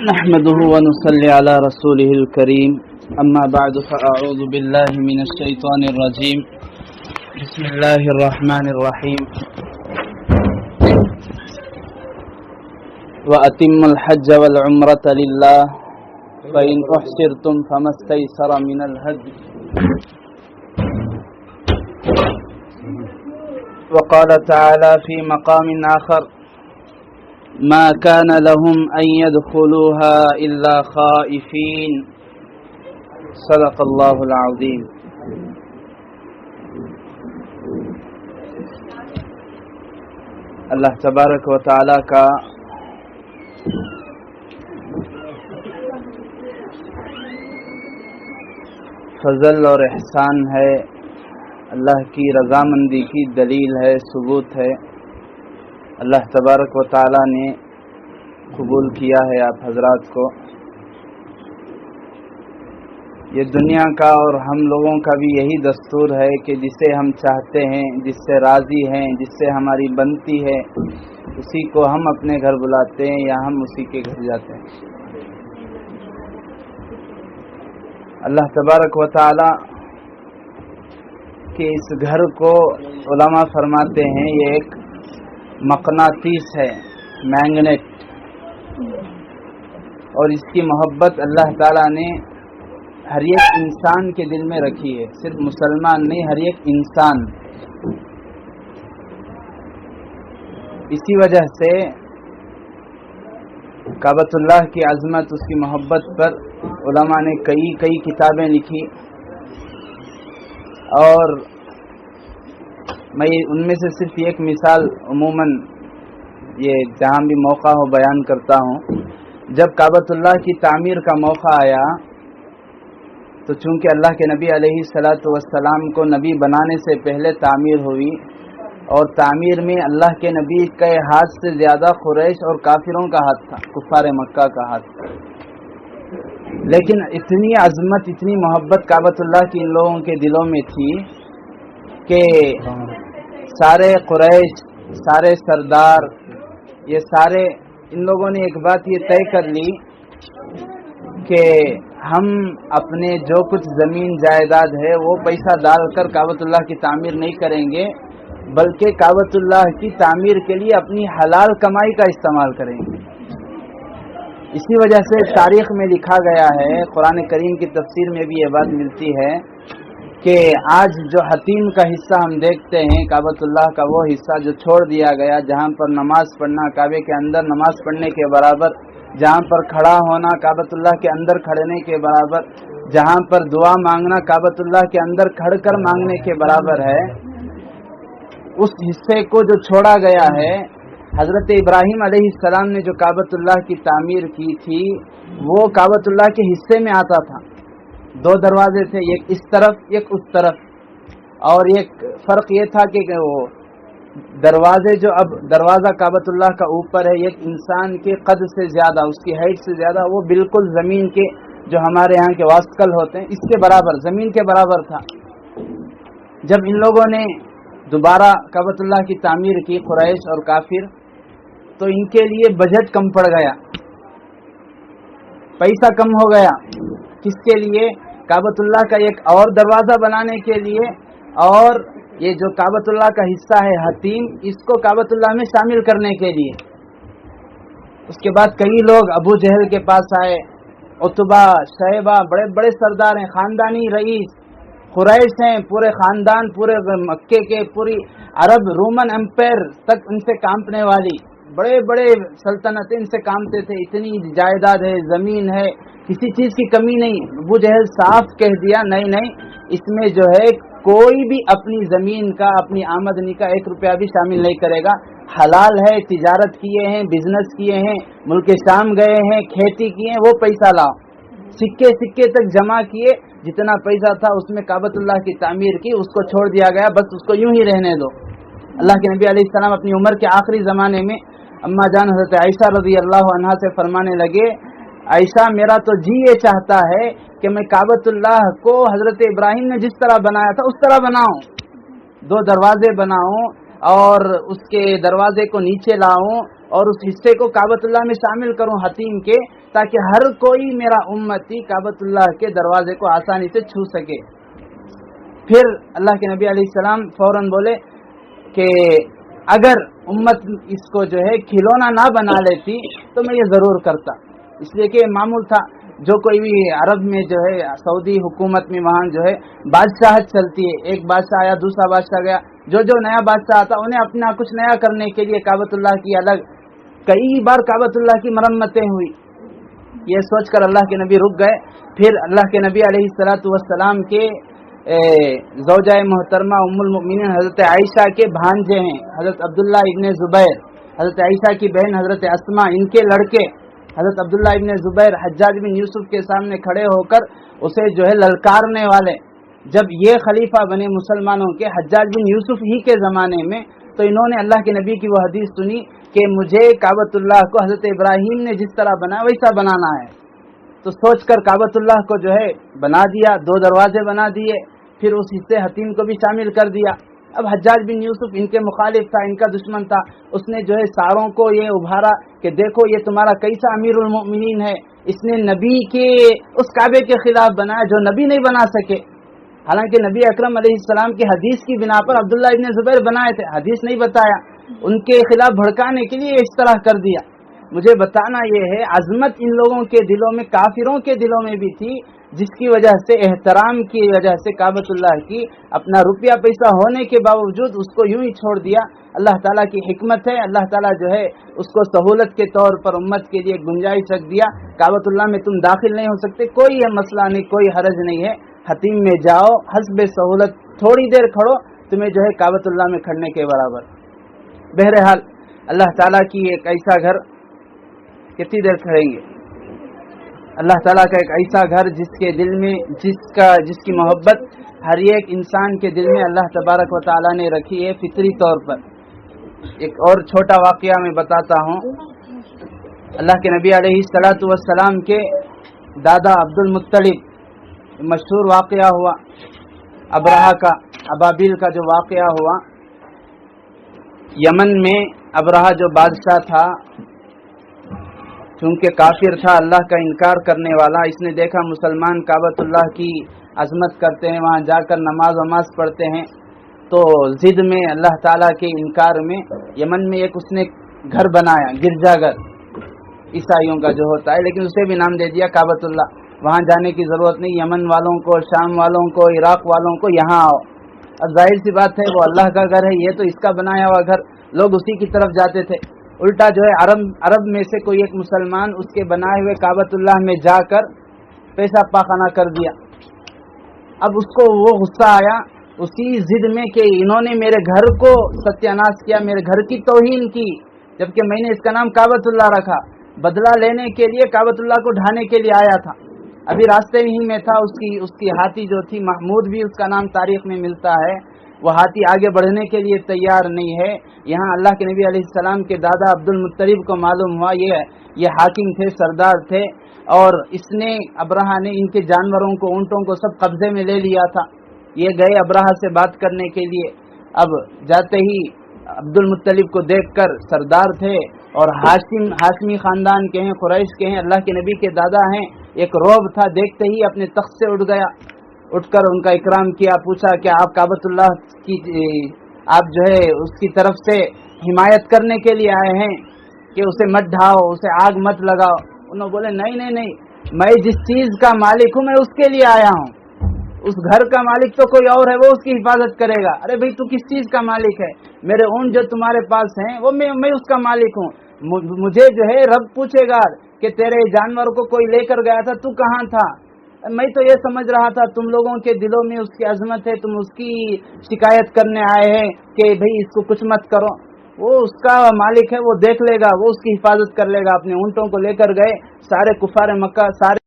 نحمده ونصلي على رسوله الكريم أما بعد فأعوذ بالله من الشيطان الرجيم بسم الله الرحمن الرحيم وأتم الحج والعمرة لله فإن أحسرتم فما استيسر من الهدي وقال تعالى في مقام آخر ما كان لهم أن يدخلوها إلا خائفين صدق الله العظيم. اللہ تبارک و تعالی کا فضل اور احسان ہے، اللہ کی رضامندی کی دلیل ہے، ثبوت ہے۔ اللہ تبارک و تعالی نے قبول کیا ہے آپ حضرات کو۔ یہ دنیا کا اور ہم لوگوں کا بھی یہی دستور ہے کہ جسے ہم چاہتے ہیں، جس سے راضی ہیں، جس سے ہماری بنتی ہے، اسی کو ہم اپنے گھر بلاتے ہیں یا ہم اسی کے گھر جاتے ہیں۔ اللہ تبارک و تعالی کے اس گھر کو علماء فرماتے ہیں یہ ایک مقناطیس ہے، میگنیٹ، اور اس کی محبت اللہ تعالیٰ نے ہر ایک انسان کے دل میں رکھی ہے، صرف مسلمان نہیں، ہر ایک انسان۔ اسی وجہ سے کعبۃ اللہ کی عظمت، اس کی محبت پر علماء نے کئی کتابیں لکھی، اور میں ان میں سے صرف ایک مثال عموماً یہ جہاں بھی موقع ہو بیان کرتا ہوں۔ جب کعبۃ اللہ کی تعمیر کا موقع آیا تو چونکہ اللہ کے نبی علیہ الصلاۃ والسلام کو نبی بنانے سے پہلے تعمیر ہوئی، اور تعمیر میں اللہ کے نبی کے ہاتھ سے زیادہ قریش اور کافروں کا ہاتھ تھا، کفار مکہ کا ہاتھ تھا۔ لیکن اتنی عظمت، اتنی محبت کعبۃ اللہ کی ان لوگوں کے دلوں میں تھی کہ سارے قریش، سارے سردار، یہ سارے ان لوگوں نے ایک بات یہ طے کر لی کہ ہم اپنے جو کچھ زمین جائیداد ہے وہ پیسہ ڈال کر کعبۃ اللہ کی تعمیر نہیں کریں گے، بلکہ کعبۃ اللہ کی تعمیر کے لیے اپنی حلال کمائی کا استعمال کریں گے۔ اسی وجہ سے تاریخ میں لکھا گیا ہے، قرآن کریم کی تفسیر میں بھی یہ بات ملتی ہے کہ آج جو حتیم کا حصہ ہم دیکھتے ہیں، کعبۃ اللہ کا وہ حصہ جو چھوڑ دیا گیا، جہاں پر نماز پڑھنا کعبے کے اندر نماز پڑھنے کے برابر، جہاں پر کھڑا ہونا کعبۃ اللہ کے اندر کھڑنے کے برابر، جہاں پر دعا مانگنا کعبۃ اللہ کے اندر کھڑ کر مانگنے کے برابر ہے، اس حصے کو جو چھوڑا گیا ہے۔ حضرت ابراہیم علیہ السلام نے جو کعبۃ اللہ کی تعمیر کی تھی وہ کعبۃ اللہ کے حصے میں آتا تھا، دو دروازے تھے، ایک اس طرف ایک اس طرف، اور ایک فرق یہ تھا کہ وہ دروازے جو اب دروازہ کعبۃ اللہ کا اوپر ہے، ایک انسان کے قد سے زیادہ، اس کی ہائٹ سے زیادہ، وہ بالکل زمین کے جو ہمارے یہاں کے واسطل ہوتے ہیں اس کے برابر، زمین کے برابر تھا۔ جب ان لوگوں نے دوبارہ کعبۃ اللہ کی تعمیر کی، قریش اور کافر، تو ان کے لیے بجٹ کم پڑ گیا، پیسہ کم ہو گیا۔ کس کے لیے؟ کعبۃ اللہ کا ایک اور دروازہ بنانے کے لیے، اور یہ جو کعبۃ اللہ کا حصہ ہے حتیم، اس کو کعبۃ اللہ میں شامل کرنے کے لیے۔ اس کے بعد کئی لوگ ابو جہل کے پاس آئے، عتبہ، شیبہ، بڑے بڑے سردار ہیں، خاندانی رئیس، قریش ہیں، پورے خاندان، پورے مکے کے، پوری عرب رومن امپائر تک ان سے کانپنے والی بڑے بڑے سلطنتیں ان سے کامتے تھے، اتنی جائیداد ہے، زمین ہے، کسی چیز کی کمی نہیں۔ ابو جہل صاف کہہ دیا نہیں، اس میں جو ہے کوئی بھی اپنی زمین کا، اپنی آمدنی کا 1 روپیہ بھی شامل نہیں کرے گا، حلال ہے، تجارت کیے ہیں، بزنس کیے ہیں، ملک شام گئے ہیں، کھیتی کی ہیں، وہ پیسہ لاؤ۔ سکے تک جمع کیے، جتنا پیسہ تھا اس میں کعبۃ اللہ کی تعمیر کی، اس کو چھوڑ دیا گیا، بس اس کو یوں ہی رہنے دو۔ اللہ کے نبی علیہ السلام اپنی عمر کے آخری زمانے میں اما جان حضرت عائشہ رضی اللہ عنہا سے فرمانے لگے، عائشہ میرا تو جی یہ چاہتا ہے کہ میں کعبۃ اللہ کو حضرت ابراہیم نے جس طرح بنایا تھا اس طرح بناؤں، 2 دروازے بناؤں، اور اس کے دروازے کو نیچے لاؤں اور اس حصے کو کعبۃ اللہ میں شامل کروں حتیم کے، تاکہ ہر کوئی میرا امتی کعبۃ اللہ کے دروازے کو آسانی سے چھو سکے۔ پھر اللہ کے نبی علیہ السلام فوراً بولے کہ اگر امت اس کو جو ہے کھلونا نہ بنا لیتی تو میں یہ ضرور کرتا، اس لیے کہ معمول تھا جو کوئی بھی عرب میں جو ہے سعودی حکومت میں وہاں جو ہے بادشاہت چلتی ہے، ایک بادشاہ آیا دوسرا بادشاہ گیا، جو نیا بادشاہ آتا انہیں اپنا کچھ نیا کرنے کے لیے کعبۃ اللہ کی الگ کئی بار کعبۃ اللہ کی مرمتیں ہوئی۔ یہ سوچ کر اللہ کے نبی رک گئے۔ پھر اللہ کے نبی علیہ الصلوۃ والسلام کے زوجہ محترمہ ام المؤمنین حضرت عائشہ کے بھانجے ہیں حضرت عبداللہ ابن زبیر، حضرت عائشہ کی بہن حضرت اسماء، ان کے لڑکے حضرت عبداللہ ابن زبیر حجاج بن یوسف کے سامنے کھڑے ہو کر اسے جو ہے للکارنے والے، جب یہ خلیفہ بنے مسلمانوں کے حجاج بن یوسف ہی کے زمانے میں، تو انہوں نے اللہ کے نبی کی وہ حدیث سنی کہ مجھے کعبۃ اللہ کو حضرت ابراہیم نے جس طرح بنایا ویسا بنانا ہے، تو سوچ کر کعبۃ اللہ کو جو ہے بنا دیا، 2 دروازے بنا دیے، پھر اس حصے حتیم کو بھی شامل کر دیا۔ اب حجاج بن یوسف ان کے مخالف تھا، ان کا دشمن تھا، اس نے جو ہے ساروں کو یہ ابھارا کہ دیکھو یہ تمہارا کیسا امیر المؤمنین ہے، اس نے نبی کے اس کعبے کے خلاف بنایا جو نبی نہیں بنا سکے، حالانکہ نبی اکرم علیہ السلام کی حدیث کی بنا پر عبداللہ ابن زبیر بنائے تھے، حدیث نہیں بتایا، ان کے خلاف بھڑکانے کے لیے اس طرح کر دیا۔ مجھے بتانا یہ ہے عظمت ان لوگوں کے دلوں میں، کافروں کے دلوں میں بھی تھی، جس کی وجہ سے احترام کی وجہ سے کعبۃ اللہ کی اپنا روپیہ پیسہ ہونے کے باوجود اس کو یوں ہی چھوڑ دیا۔ اللہ تعالیٰ کی حکمت ہے، اللہ تعالیٰ جو ہے اس کو سہولت کے طور پر امت کے لیے گنجائش رکھ دیا، کعبۃ اللہ میں تم داخل نہیں ہو سکتے، کوئی یہ مسئلہ نہیں، کوئی حرج نہیں ہے، حتیم میں جاؤ، حسب سہولت تھوڑی دیر کھڑو، تمہیں جو ہے کعبۃ اللہ میں کھڑنے کے برابر۔ بہرحال اللہ تعالیٰ کی ایک ایسا گھر، کتنی دیر کھڑیں گے؟ اللہ تعالیٰ کا ایک ایسا گھر جس کے دل میں جس کی محبت ہر ایک انسان کے دل میں اللہ تبارک و تعالیٰ نے رکھی ہے فطری طور پر۔ ایک اور چھوٹا واقعہ میں بتاتا ہوں۔ اللہ کے نبی علیہ الصلوۃ والسلام کے دادا عبد المطلب، مشہور واقعہ ہوا ابرہہ کا، ابابیل کا جو واقعہ ہوا، یمن میں ابرہہ جو بادشاہ تھا، چونکہ کافر تھا، اللہ کا انکار کرنے والا، اس نے دیکھا مسلمان کعبۃ اللہ کی عظمت کرتے ہیں، وہاں جا کر نماز پڑھتے ہیں، تو ضد میں اللہ تعالیٰ کے انکار میں یمن میں ایک اس نے گھر بنایا، گرجا گھر عیسائیوں کا جو ہوتا ہے، لیکن اسے بھی نام دے دیا کعبۃ اللہ۔ وہاں جانے کی ضرورت نہیں، یمن والوں کو، شام والوں کو، عراق والوں کو یہاں آؤ۔ اب ظاہر سی بات ہے وہ اللہ کا گھر ہے، یہ تو اس کا بنایا ہوا گھر، لوگ اسی کی طرف جاتے تھے۔ الٹا جو ہے عرب میں سے کوئی ایک مسلمان اس کے بنائے ہوئے کعبۃ اللہ میں جا کر پیشاب پاخانہ کر دیا۔ اب اس کو وہ غصہ آیا اسی ضد میں کہ انہوں نے میرے گھر کو ستیہ ناش کیا، میرے گھر کی توہین کی، جبکہ میں نے اس کا نام کعبۃ اللہ رکھا، بدلہ لینے کے لیے کعبۃ اللہ کو ڈھانے کے لیے آیا تھا۔ ابھی راستے ہی میں تھا، اس کی ہاتھی جو تھی، محمود بھی اس کا نام تاریخ میں ملتا ہے، وہ ہاتھی آگے بڑھنے کے لیے تیار نہیں ہے۔ یہاں اللہ کے نبی علیہ السلام کے دادا عبد المطلب کو معلوم ہوا یہ حاکم تھے، سردار تھے، اور اس نے ابرہہ نے ان کے جانوروں کو، اونٹوں کو سب قبضے میں لے لیا تھا۔ یہ گئے ابرہہ سے بات کرنے کے لیے، اب جاتے ہی عبد المطلب کو دیکھ کر، سردار تھے اور ہاشمی خاندان کے ہیں، قریش کے ہیں، اللہ کے نبی کے دادا ہیں، ایک رعب تھا، دیکھتے ہی اپنے تخت سے اٹھ گیا، اٹھ کر ان کا اکرام کیا، پوچھا کہ آپ کعبۃ اللہ کی آپ جو ہے اس کی طرف سے حمایت کرنے کے لیے آئے ہیں کہ اسے مت ڈھاؤ، اسے آگ مت لگاؤ؟ انہوں بولے نہیں، میں جس چیز کا مالک ہوں میں اس کے لیے آیا ہوں، اس گھر کا مالک تو کوئی اور ہے، وہ اس کی حفاظت کرے گا۔ ارے بھائی تو کس چیز کا مالک ہے؟ میرے اونٹ جو تمہارے پاس ہیں وہ میں اس کا مالک ہوں، مجھے جو ہے رب پوچھے گا کہ تیرے جانور کو کوئی لے کر گیا تھا، تو کہاں تھا؟ میں تو یہ سمجھ رہا تھا تم لوگوں کے دلوں میں اس کی عظمت ہے، تم اس کی شکایت کرنے آئے ہیں کہ بھئی اس کو کچھ مت کرو۔ وہ اس کا مالک ہے، وہ دیکھ لے گا، وہ اس کی حفاظت کر لے گا۔ اپنے اونٹوں کو لے کر گئے، سارے کفار مکہ، سارے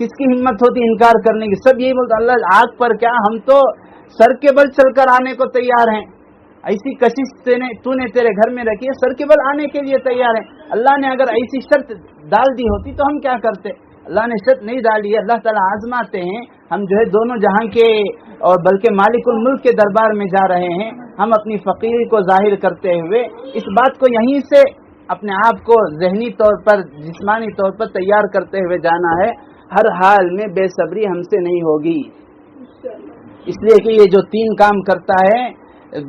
کس کی ہمت ہوتی انکار کرنے کی؟ سب یہی بولتے اللہ آگ پر کیا، ہم تو سر کے بل چل کر آنے کو تیار ہیں، ایسی کشش تو نے تیرے گھر میں رکھی ہے، سر کے بل آنے کے لیے تیار ہیں۔ اللہ نے اگر ایسی شرط ڈال دی ہوتی تو ہم کیا کرتے؟ اللہ نے شرط نہیں ڈالی ہے، اللہ تعالیٰ آزماتے ہیں۔ ہم جو ہے دونوں جہاں کے اور بلکہ مالک الملک کے دربار میں جا رہے ہیں، ہم اپنی فقیری کو ظاہر کرتے ہوئے اس بات کو یہیں سے اپنے آپ کو ذہنی طور پر جسمانی طور پر تیار کرتے ہوئے جانا ہے، ہر حال میں بے صبری ہم سے نہیں ہوگی، اس لیے کہ یہ جو تین کام کرتا ہے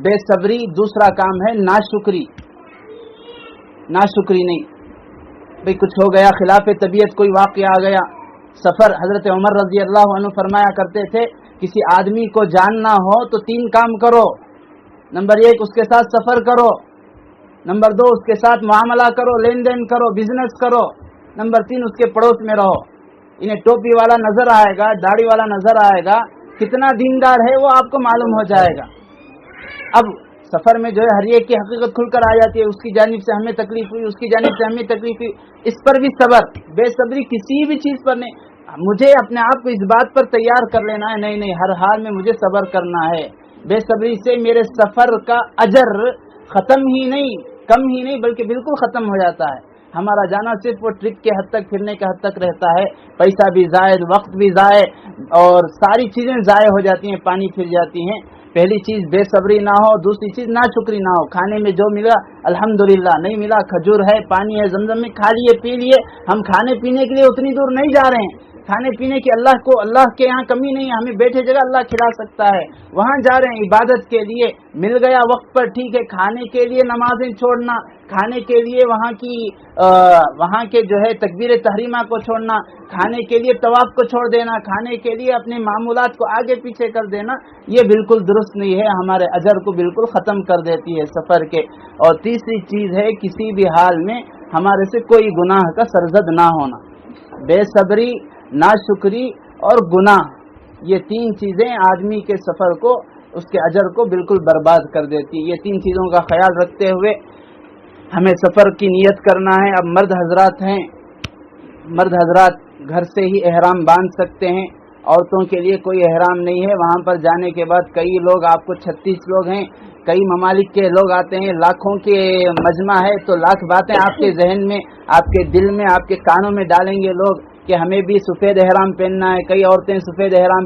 بے صبری، دوسرا کام ہے ناشکری۔ ناشکری نہیں بھئی کچھ ہو گیا، خلاف طبیعت کوئی واقعہ آ گیا، سفر، حضرت عمر رضی اللہ عنہ فرمایا کرتے تھے کسی آدمی کو جاننا ہو تو تین کام کرو، نمبر 1 اس کے ساتھ سفر کرو، نمبر 2 اس کے ساتھ معاملہ کرو، لین دین کرو، بزنس کرو، نمبر 3 اس کے پڑوس میں رہو۔ انہیں ٹوپی والا نظر آئے گا، داڑھی والا نظر آئے گا، کتنا دیندار ہے وہ آپ کو معلوم ہو جائے گا۔ اب سفر میں جو ہے ہر ایک کی حقیقت کھل کر آ جاتی ہے، اس کی جانب سے ہمیں تکلیف ہوئی، اس کی جانب سے ہمیں تکلیف ہوئی، اس پر بھی صبر۔ بے صبری کسی بھی چیز پر نہیں، مجھے اپنے آپ کو اس بات پر تیار کر لینا ہے، نہیں ہر حال میں مجھے صبر کرنا ہے۔ بے صبری سے میرے سفر کا اجر ختم ہی نہیں، کم ہی نہیں بلکہ بالکل ختم ہو جاتا ہے۔ ہمارا جانا صرف وہ ٹرپ کے حد تک، پھرنے کے حد تک رہتا ہے، پیسہ بھی ضائع، وقت بھی ضائع اور ساری چیزیں ضائع ہو جاتی ہیں، پانی پھر جاتی ہیں۔ پہلی چیز بے صبری نہ ہو، دوسری چیز ناشکری نہ ہو۔ کھانے میں جو ملا الحمدللہ، نہیں ملا کھجور ہے، پانی ہے، زمزم میں کھا لیے، پی لیے۔ ہم کھانے پینے کے لیے اتنی دور نہیں جا رہے ہیں، کھانے پینے کی اللہ کے یہاں کمی نہیں ہے، ہمیں بیٹھے جگہ اللہ کھلا سکتا ہے، وہاں جا رہے ہیں عبادت کے لیے، مل گیا وقت پر ٹھیک ہے۔ کھانے کے لیے نمازیں چھوڑنا، کھانے کے لیے وہاں کے جو ہے تکبیر تحریمہ کو چھوڑنا، کھانے کے لیے طواف کو چھوڑ دینا، کھانے کے لیے اپنے معمولات کو آگے پیچھے کر دینا، یہ بالکل درست نہیں ہے، ہمارے اجر کو بالکل ختم کر دیتی ہے سفر کے۔ اور تیسری چیز ہے کسی بھی حال میں ہمارے سے کوئی گناہ کا سرزد نہ ہونا۔ بے صبری، ناشکری اور گناہ، یہ تین چیزیں آدمی کے سفر کو، اس کے اجر کو بالکل برباد کر دیتی ہے۔ یہ تین چیزوں کا خیال رکھتے ہوئے ہمیں سفر کی نیت کرنا ہے۔ اب مرد حضرات گھر سے ہی احرام باندھ سکتے ہیں، عورتوں کے لیے کوئی احرام نہیں ہے۔ وہاں پر جانے کے بعد کئی لوگ، آپ کو 36 لوگ ہیں، کئی ممالک کے لوگ آتے ہیں، لاکھوں کے مجمع ہے، تو لاکھ باتیں آپ کے ذہن میں، آپ کے دل میں، آپ کے کانوں میں ڈالیں گے لوگ کہ ہمیں بھی سفید احرام پہننا ہے۔ کئی عورتیں سفید احرام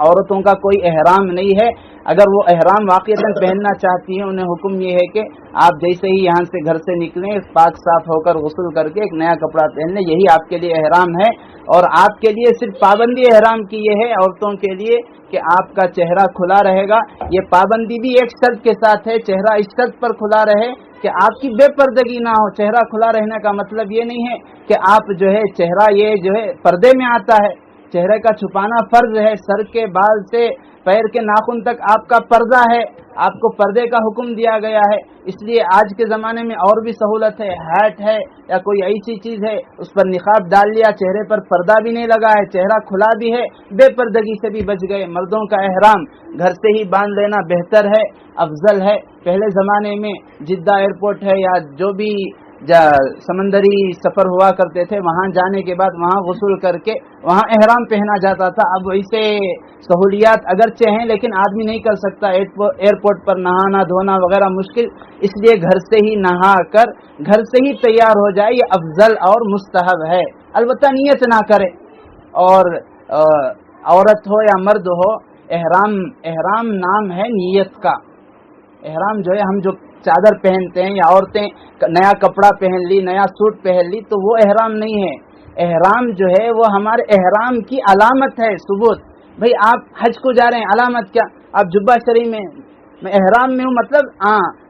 عورتوں کا کوئی احرام نہیں ہے۔ اگر وہ احرام واقعتاً پہننا چاہتی ہیں، انہیں حکم یہ ہے کہ آپ جیسے ہی یہاں سے گھر سے نکلیں، پاک صاف ہو کر غسل کر کے ایک نیا کپڑا پہن لیں، یہی آپ کے لیے احرام ہے۔ اور آپ کے لیے صرف پابندی احرام کی یہ ہے عورتوں کے لیے کہ آپ کا چہرہ کھلا رہے گا۔ یہ پابندی بھی ایک شرط کے ساتھ ہے، چہرہ اس شرط پر کھلا رہے کہ آپ کی بے پردگی نہ ہو۔ چہرہ کھلا رہنے کا مطلب یہ نہیں ہے کہ آپ جو ہے چہرہ یہ جو ہے پردے میں آتا ہے، چہرے کا چھپانا فرض ہے، سر کے بال سے پیر کے ناخن تک آپ کا پردہ ہے، آپ کو پردے کا حکم دیا گیا ہے۔ اس لیے آج کے زمانے میں اور بھی سہولت ہے، ہیٹ ہے یا کوئی ایسی چیز ہے، اس پر نقاب ڈال لیا، چہرے پر پردہ بھی نہیں لگا ہے، چہرہ کھلا بھی ہے، بے پردگی سے بھی بچ گئے۔ مردوں کا احرام گھر سے ہی باندھ لینا بہتر ہے، افضل ہے۔ پہلے زمانے میں جدہ ایئرپورٹ ہے یا جو بھی سمندری سفر ہوا کرتے تھے، وہاں جانے کے بعد وہاں غسل کر کے وہاں احرام پہنا جاتا تھا۔ اب اسے سہولیات اگرچہ ہیں لیکن آدمی نہیں کر سکتا، ایئرپورٹ پر نہانا دھونا وغیرہ مشکل، اس لیے گھر سے ہی نہا کر گھر سے ہی تیار ہو جائے، یہ افضل اور مستحب ہے۔ البتہ نیت نہ کرے، اور عورت ہو یا مرد ہو، احرام نام ہے نیت کا۔ احرام جو ہے ہم جو چادر پہنتے ہیں یا عورتیں نیا کپڑا پہن لی، نیا سوٹ پہن لی، تو وہ احرام نہیں ہے۔ احرام جو ہے وہ ہمارے احرام کی علامت ہے، ثبوت۔ بھئی آپ حج کو جا رہے ہیں، علامت کیا؟ آپ جبہ شریف میں احرام میں ہوں، مطلب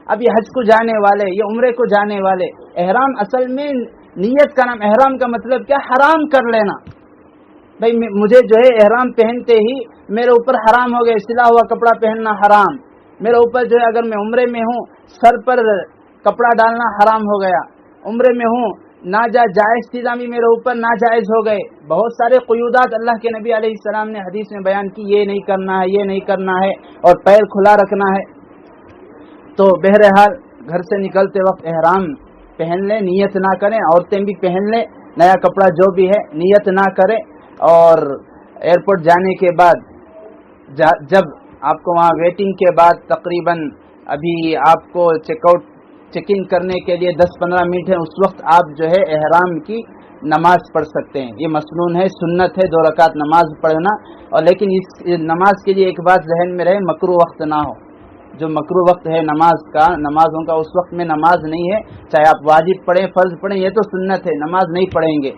اب یہ حج کو جانے والے، یہ عمرے کو جانے والے۔ احرام اصل میں نیت کا نام، احرام کا مطلب کیا؟ حرام کر لینا۔ بھئی مجھے جو ہے احرام پہنتے ہی میرے اوپر حرام ہو گئے، سلا ہوا کپڑا پہننا حرام، میرے اوپر جو ہے اگر میں عمرے میں ہوں سر پر کپڑا ڈالنا حرام ہو گیا، عمرے میں ہوں ناجائز چیزاں بھی میرے اوپر ناجائز ہو گئے۔ بہت سارے قیودات اللہ کے نبی علیہ السلام نے حدیث میں بیان کی، یہ نہیں کرنا ہے، یہ نہیں کرنا ہے، اور پیر کھلا رکھنا ہے۔ تو بہرحال گھر سے نکلتے وقت احرام پہن لیں، نیت نہ کریں، عورتیں بھی پہن لیں نیا کپڑا جو بھی ہے، نیت نہ کریں۔ اور ایئرپورٹ جانے کے بعد جب آپ کو وہاں ویٹنگ کے بعد تقریباً ابھی آپ کو چیک ان کرنے کے لیے 10-15 منٹ ہے، اس وقت آپ جو ہے احرام کی نماز پڑھ سکتے ہیں. یہ مسنون ہے، سنت ہے 2 رکعت نماز پڑھنا. اور لیکن اس نماز کے لیے ایک بات ذہن میں رہے، مکروہ وقت نہ ہو. جو مکروہ وقت ہے نمازوں کا اس وقت میں نماز نہیں ہے، چاہے آپ واجب پڑھیں فرض پڑھیں، یہ تو سنت ہے، نماز نہیں پڑھیں گے.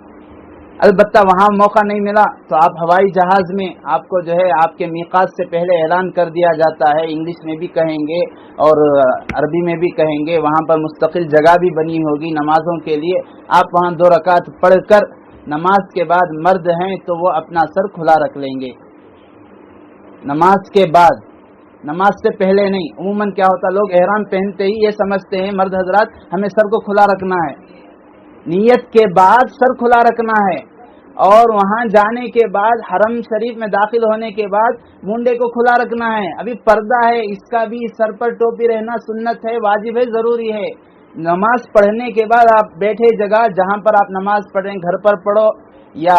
البتہ وہاں موقع نہیں ملا تو آپ ہوائی جہاز میں آپ کو جو ہے آپ کے میقات سے پہلے اعلان کر دیا جاتا ہے، انگلش میں بھی کہیں گے اور عربی میں بھی کہیں گے. وہاں پر مستقل جگہ بھی بنی ہوگی نمازوں کے لیے. آپ وہاں 2 رکعت پڑھ کر نماز کے بعد مرد ہیں تو وہ اپنا سر کھلا رکھ لیں گے. نماز کے بعد، نماز سے پہلے نہیں. عموماً کیا ہوتا، لوگ احرام پہنتے ہی یہ سمجھتے ہیں مرد حضرات ہمیں سر کو کھلا رکھنا ہے. نیت کے بعد سر کھلا رکھنا ہے، اور وہاں جانے کے بعد حرم شریف میں داخل ہونے کے بعد منڈے کو کھلا رکھنا ہے. ابھی پردہ ہے، اس کا بھی سر پر ٹوپی رہنا سنت ہے، واجب ہے، ضروری ہے. نماز پڑھنے کے بعد آپ بیٹھے جگہ جہاں پر آپ نماز پڑھ رہے ہیں، گھر پر پڑھو یا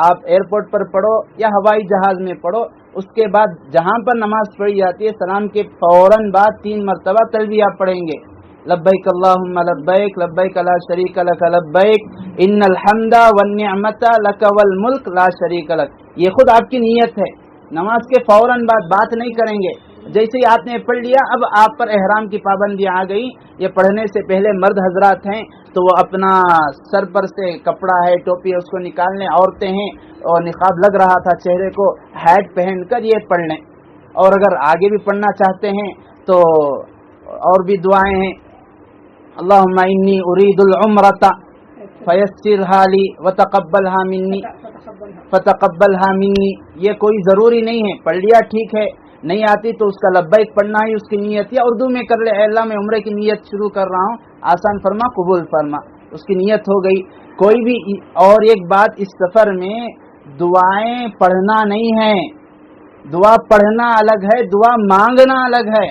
آپ ایئرپورٹ پر پڑھو یا ہوائی جہاز میں پڑھو، اس کے بعد جہاں پر نماز پڑھی جاتی ہے سلام کے فوراً بعد 3 مرتبہ تلبیہ پڑھیں گے. لبیک اللہم لبیک لبیک لا شریک لک لبیک ان الحمد والنعمت لک والملک لا شریک لک. یہ خود آپ کی نیت ہے. نماز کے فوراً بعد بات نہیں کریں گے. جیسے ہی آپ نے پڑھ لیا اب آپ پر احرام کی پابندی آ گئی. یہ پڑھنے سے پہلے مرد حضرات ہیں تو وہ اپنا سر پر سے کپڑا ہے ٹوپی ہے اس کو نکال لیں. عورتیں ہیں اور نقاب لگ رہا تھا چہرے کو، ہیٹ پہن کر یہ پڑھ لیں. اور اگر آگے بھی پڑھنا چاہتے ہیں تو اور بھی دعائیں ہیں. اللہم انی ارید العمرۃ فیسرھا لی وتقبلھا منی فتقبلھا منی. یہ کوئی ضروری نہیں ہے، پڑھ لیا ٹھیک ہے، نہیں آتی تو اس کا لبیک پڑھنا ہی اس کی نیت، یا اردو میں کر لے، اے اللہ میں عمرے کی نیت شروع کر رہا ہوں، آسان فرما، قبول فرما. اس کی نیت ہو گئی. کوئی بھی. اور ایک بات، اس سفر میں دعائیں پڑھنا نہیں ہے. دعا پڑھنا الگ ہے، دعا مانگنا الگ ہے.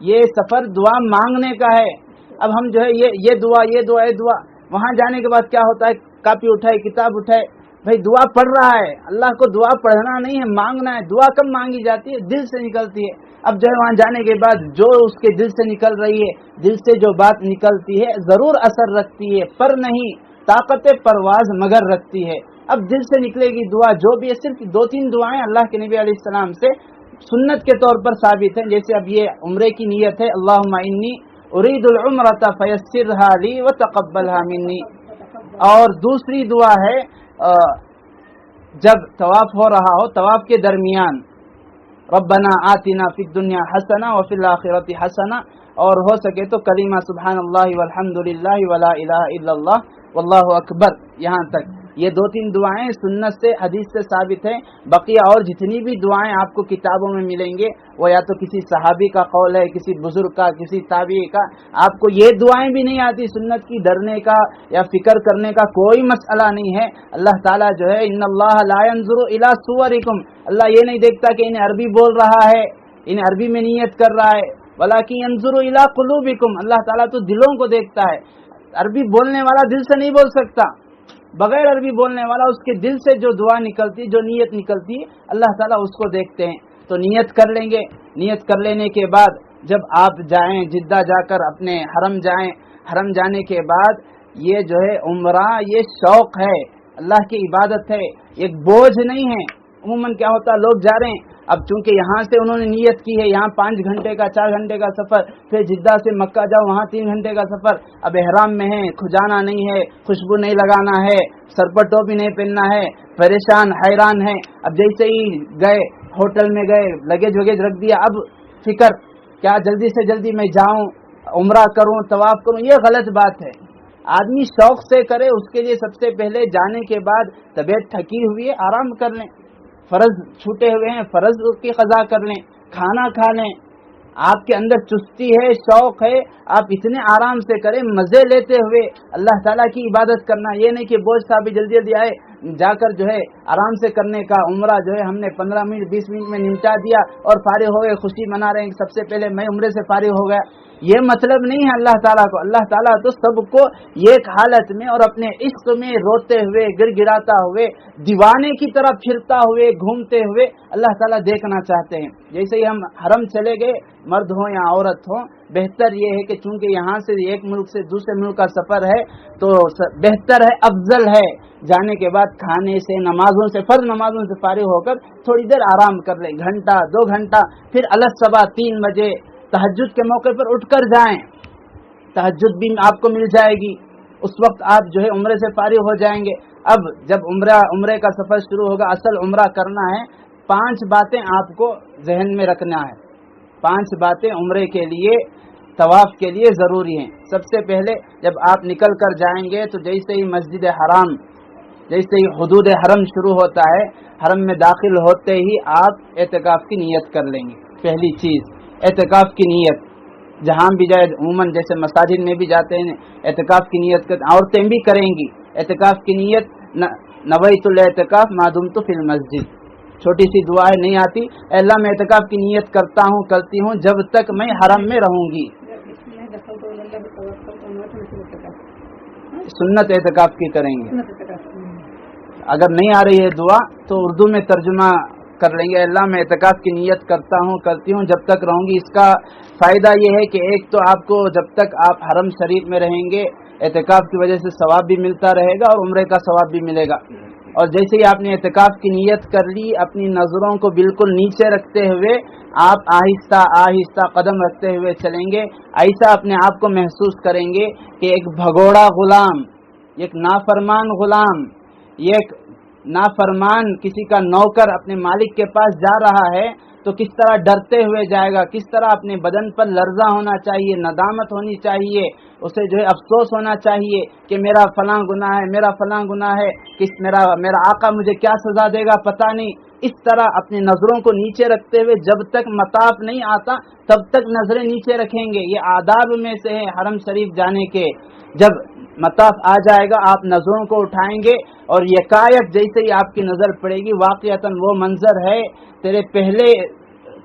یہ سفر دعا مانگنے کا ہے. اب ہم جو ہے یہ دعا یہ دعا یہ دعا، وہاں جانے کے بعد کیا ہوتا ہے، کاپی اٹھائے کتاب اٹھائے، بھائی دعا پڑھ رہا ہے، اللہ کو دعا پڑھنا نہیں ہے، مانگنا ہے. دعا کب مانگی جاتی ہے؟ دل سے نکلتی ہے. اب جو ہے وہاں جانے کے بعد جو اس کے دل سے نکل رہی ہے، دل سے جو بات نکلتی ہے ضرور اثر رکھتی ہے، پر نہیں طاقت پرواز مگر رکھتی ہے. اب دل سے نکلے گی دعا جو بھی ہے. صرف 2-3 دعائیں اللہ کے نبی علیہ السلام سے سنت کے طور پر ثابت ہیں. جیسے اب یہ عمرے کی نیت ہے، اللہم انی ارید العمرۃ فیسرھا لی وتقبلھا منی. اور دوسری دعا ہے جب طواف ہو رہا ہو، طواف کے درمیان ربنا آتنا فی الدنیا حسنہ وفی الآخرۃ حسنہ، اور ہو سکے تو کلمہ سبحان اللہ والحمد للہ ولا الہ الا اللہ واللہ اکبر، یہاں تک. یہ 2-3 دعائیں سنت سے حدیث سے ثابت ہیں. بقیہ اور جتنی بھی دعائیں آپ کو کتابوں میں ملیں گے وہ یا تو کسی صحابی کا قول ہے، کسی بزرگ کا، کسی تابعی کا. آپ کو یہ دعائیں بھی نہیں آتی سنت کی. ڈرنے کا یا فکر کرنے کا کوئی مسئلہ نہیں ہے. اللہ تعالیٰ جو ہے ان اللہ لا ينظر الى صورکم، اللہ یہ نہیں دیکھتا کہ انہیں عربی بول رہا ہے، انہیں عربی میں نیت کر رہا ہے، ولکن ينظر الى قلوبکم، اللہ تعالیٰ تو دلوں کو دیکھتا ہے. عربی بولنے والا دل سے نہیں بول سکتا. بغیر عربی بولنے والا اس کے دل سے جو دعا نکلتی، جو نیت نکلتی، اللہ تعالیٰ اس کو دیکھتے ہیں. تو نیت کر لیں گے. نیت کر لینے کے بعد جب آپ جائیں جدہ جا کر اپنے حرم جائیں، حرم جانے کے بعد یہ جو ہے عمرہ یہ شوق ہے، اللہ کی عبادت ہے، ایک بوجھ نہیں ہے. عموماً کیا ہوتا ہے لوگ جا رہے ہیں، اب چونکہ یہاں سے انہوں نے نیت کی ہے، یہاں 5 گھنٹے کا 4 گھنٹے کا سفر، پھر جدہ سے مکہ جاؤ وہاں 3 گھنٹے کا سفر. اب احرام میں ہے، کھجانا نہیں ہے، خوشبو نہیں لگانا ہے، سر پر ٹوپی نہیں پہننا ہے، پریشان حیران ہے. اب جیسے ہی گئے ہوٹل میں گئے، لگیج وگیج رکھ دیا، اب فکر کیا جلدی سے جلدی میں جاؤں، عمرہ کروں، طواف کروں. یہ غلط بات ہے. آدمی شوق سے کرے. اس کے لیے سب سے پہلے جانے کے بعد طبیعت تھکی ہوئی ہے، آرام کر لیں. فرض چھوٹے ہوئے ہیں، فرض کی قضا کر لیں، کھانا کھا لیں. آپ کے اندر چستی ہے، شوق ہے، آپ اتنے آرام سے کریں، مزے لیتے ہوئے اللہ تعالیٰ کی عبادت کرنا. یہ نہیں کہ بوجھ صاحب جلدی جلدی آئے جا کر جو ہے آرام سے کرنے کا. عمرہ جو ہے ہم نے 15 منٹ 20 منٹ میں نمٹا دیا اور فارغ ہو گئے، خوشی منا رہے ہیں سب سے پہلے میں عمرے سے فارغ ہو گیا. یہ مطلب نہیں ہے اللہ تعالیٰ کو. اللہ تعالیٰ تو سب کو ایک حالت میں اور اپنے عشق میں روتے ہوئے, گر گراتا ہوئے, دیوانے کی طرح پھرتا ہوئے, گھومتے ہوئے اللہ تعالیٰ دیکھنا چاہتے ہیں. جیسے ہی ہم حرم چلے گئے, مرد ہوں یا عورت ہوں, بہتر یہ ہے کہ چونکہ یہاں سے ایک ملک سے دوسرے ملک کا سفر ہے تو بہتر ہے, افضل ہے, جانے کے بعد کھانے سے, نمازوں سے, فرض نمازوں سے فارغ ہو کر تھوڑی دیر آرام کر لیں, گھنٹہ 2 گھنٹہ, پھر الصبح 3 بجے تہجد کے موقع پر اٹھ کر جائیں. تہجد بھی آپ کو مل جائے گی, اس وقت آپ جو ہے عمرے سے فارغ ہو جائیں گے. اب جب عمرے کا سفر شروع ہوگا, اصل عمرہ کرنا ہے, 5 باتیں آپ کو ذہن میں رکھنا ہے. 5 باتیں عمرے کے لیے, طواف کے لیے ضروری ہیں. سب سے پہلے جب آپ نکل کر جائیں گے تو جیسے ہی مسجد حرام, جیسے ہی حدود حرم شروع ہوتا ہے, حرم میں داخل ہوتے ہی آپ اعتکاف کی نیت کر لیں گے. پہلی چیز اعتکاف کی نیت. جہاں بھی جائے, عموماً جیسے مساجد میں بھی جاتے ہیں اعتکاف کی نیت کرتے, عورتیں بھی کریں گی اعتکاف کی نیت. نویت الاعتکاف ما دمت فی المسجد, چھوٹی سی دعا ہے, نہیں آتی, اللہ میں اعتکاف کی نیت کرتا ہوں, کرتی ہوں جب تک میں حرم میں رہوں گی. سنت اعتکاف کی کریں گے. اگر نہیں آ رہی ہے دعا تو اردو میں ترجمہ کر لیں گے, اللہ میں اعتکاف کی نیت کرتا ہوں, کرتی ہوں جب تک رہوں گی. اس کا فائدہ یہ ہے کہ ایک تو آپ کو جب تک آپ حرم شریف میں رہیں گے اعتکاف کی وجہ سے ثواب بھی ملتا رہے گا اور عمرے کا ثواب بھی ملے گا. اور جیسے ہی آپ نے اعتکاف کی نیت کر لی, اپنی نظروں کو بالکل نیچے رکھتے ہوئے آپ آہستہ آہستہ قدم رکھتے ہوئے چلیں گے. ایسا اپنے آپ کو محسوس کریں گے کہ ایک بھگوڑا غلام, ایک نافرمان غلام, ایک نافرمان کسی کا نوکر اپنے مالک کے پاس جا رہا ہے تو کس طرح ڈرتے ہوئے جائے گا, کس طرح اپنے بدن پر لرزہ ہونا چاہیے, ندامت ہونی چاہیے, اسے جو ہے افسوس ہونا چاہیے کہ میرا فلاں گناہ ہے, میرا فلاں گناہ ہے, میرا آقا مجھے کیا سزا دے گا پتہ نہیں. اس طرح اپنی نظروں کو نیچے رکھتے ہوئے جب تک مطاف نہیں آتا تب تک نظریں نیچے رکھیں گے. یہ آداب میں سے ہے حرم شریف جانے کے. جب مطاف آ جائے گا آپ نظروں کو اٹھائیں گے اور یکایک جیسے ہی آپ کی نظر پڑے گی واقعتاً وہ منظر ہے تیرے پہلے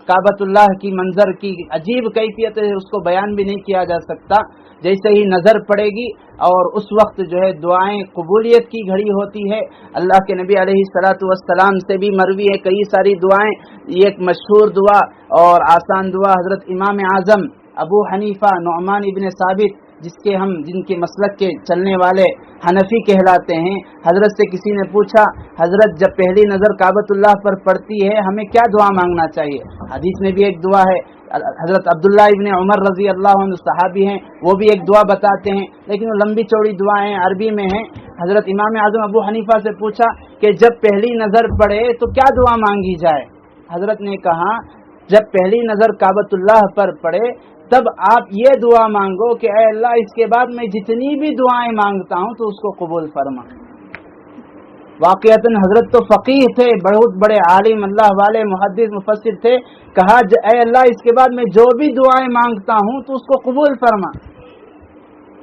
کعبۃ اللہ کی منظر کی عجیب کیفیت ہے, اس کو بیان بھی نہیں کیا جا سکتا. جیسے ہی نظر پڑے گی اور اس وقت جو ہے دعائیں قبولیت کی گھڑی ہوتی ہے. اللہ کے نبی علیہ الصلوۃ والسلام سے بھی مروی ہے کئی ساری دعائیں. ایک مشہور دعا اور آسان دعا حضرت امام اعظم ابو حنیفہ نعمان ابن ثابت, جن کے مسلک کے چلنے والے حنفی کہلاتے ہیں, حضرت سے کسی نے پوچھا, حضرت جب پہلی نظر کعبۃ اللہ پر پڑتی ہے ہمیں کیا دعا مانگنا چاہیے؟ حدیث میں بھی ایک دعا ہے, حضرت عبداللہ ابن عمر رضی اللہ عنہ صحابی ہیں, وہ بھی ایک دعا بتاتے ہیں, لیکن وہ لمبی چوڑی دعائیں عربی میں ہیں. حضرت امام اعظم ابو حنیفہ سے پوچھا کہ جب پہلی نظر پڑے تو کیا دعا مانگی جائے؟ حضرت نے کہا جب پہلی نظر کعبۃ اللہ پر پڑے تب آپ یہ دعا مانگو کہ اے اللہ اس کے بعد میں جتنی بھی دعائیں مانگتا ہوں تو اس کو قبول فرما. واقعتاً حضرت تو فقیہ تھے, بہت بڑے عالم, اللہ والے, محدث, مفسر تھے. کہا اے اللہ اس کے بعد میں جو بھی دعائیں مانگتا ہوں تو اس کو قبول فرما.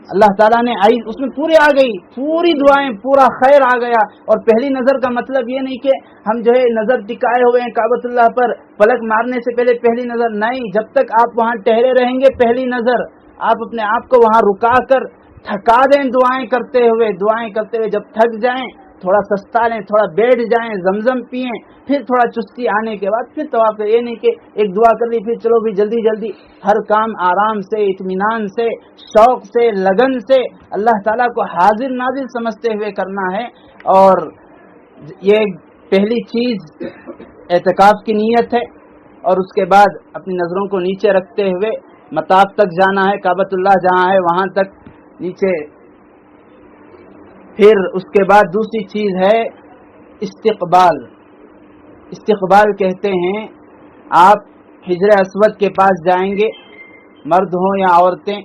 اللہ تعالیٰ نے اس میں پوری آ گئی, پوری دعائیں, پورا خیر آ گیا. اور پہلی نظر کا مطلب یہ نہیں کہ ہم جو ہے نظر ٹکائے ہوئے ہیں کعبۃ اللہ پر, پلک مارنے سے پہلے پہلی نظر نہیں. جب تک آپ وہاں ٹہرے رہیں گے پہلی نظر آپ اپنے آپ کو وہاں رکا کر تھکا دیں دعائیں کرتے ہوئے. جب تھک جائیں تھوڑا سستا لیں, تھوڑا بیٹھ جائیں, زمزم پئیں, پھر تھوڑا چستی آنے کے بعد پھر طواف کریں. یہ نہیں کہ ایک دعا کر لی پھر چلو بھی جلدی جلدی. ہر کام آرام سے, اطمینان سے, شوق سے, لگن سے اللہ تعالیٰ کو حاضر نازل سمجھتے ہوئے کرنا ہے. اور یہ پہلی چیز اعتکاف کی نیت ہے. اور اس کے بعد اپنی نظروں کو نیچے رکھتے ہوئے مطاف تک جانا ہے, کعبۃ اللہ جہاں ہے وہاں تک نیچے. پھر اس کے بعد دوسری چیز ہے استقبال. استقبال کہتے ہیں آپ حجر اسود کے پاس جائیں گے, مرد ہوں یا عورتیں.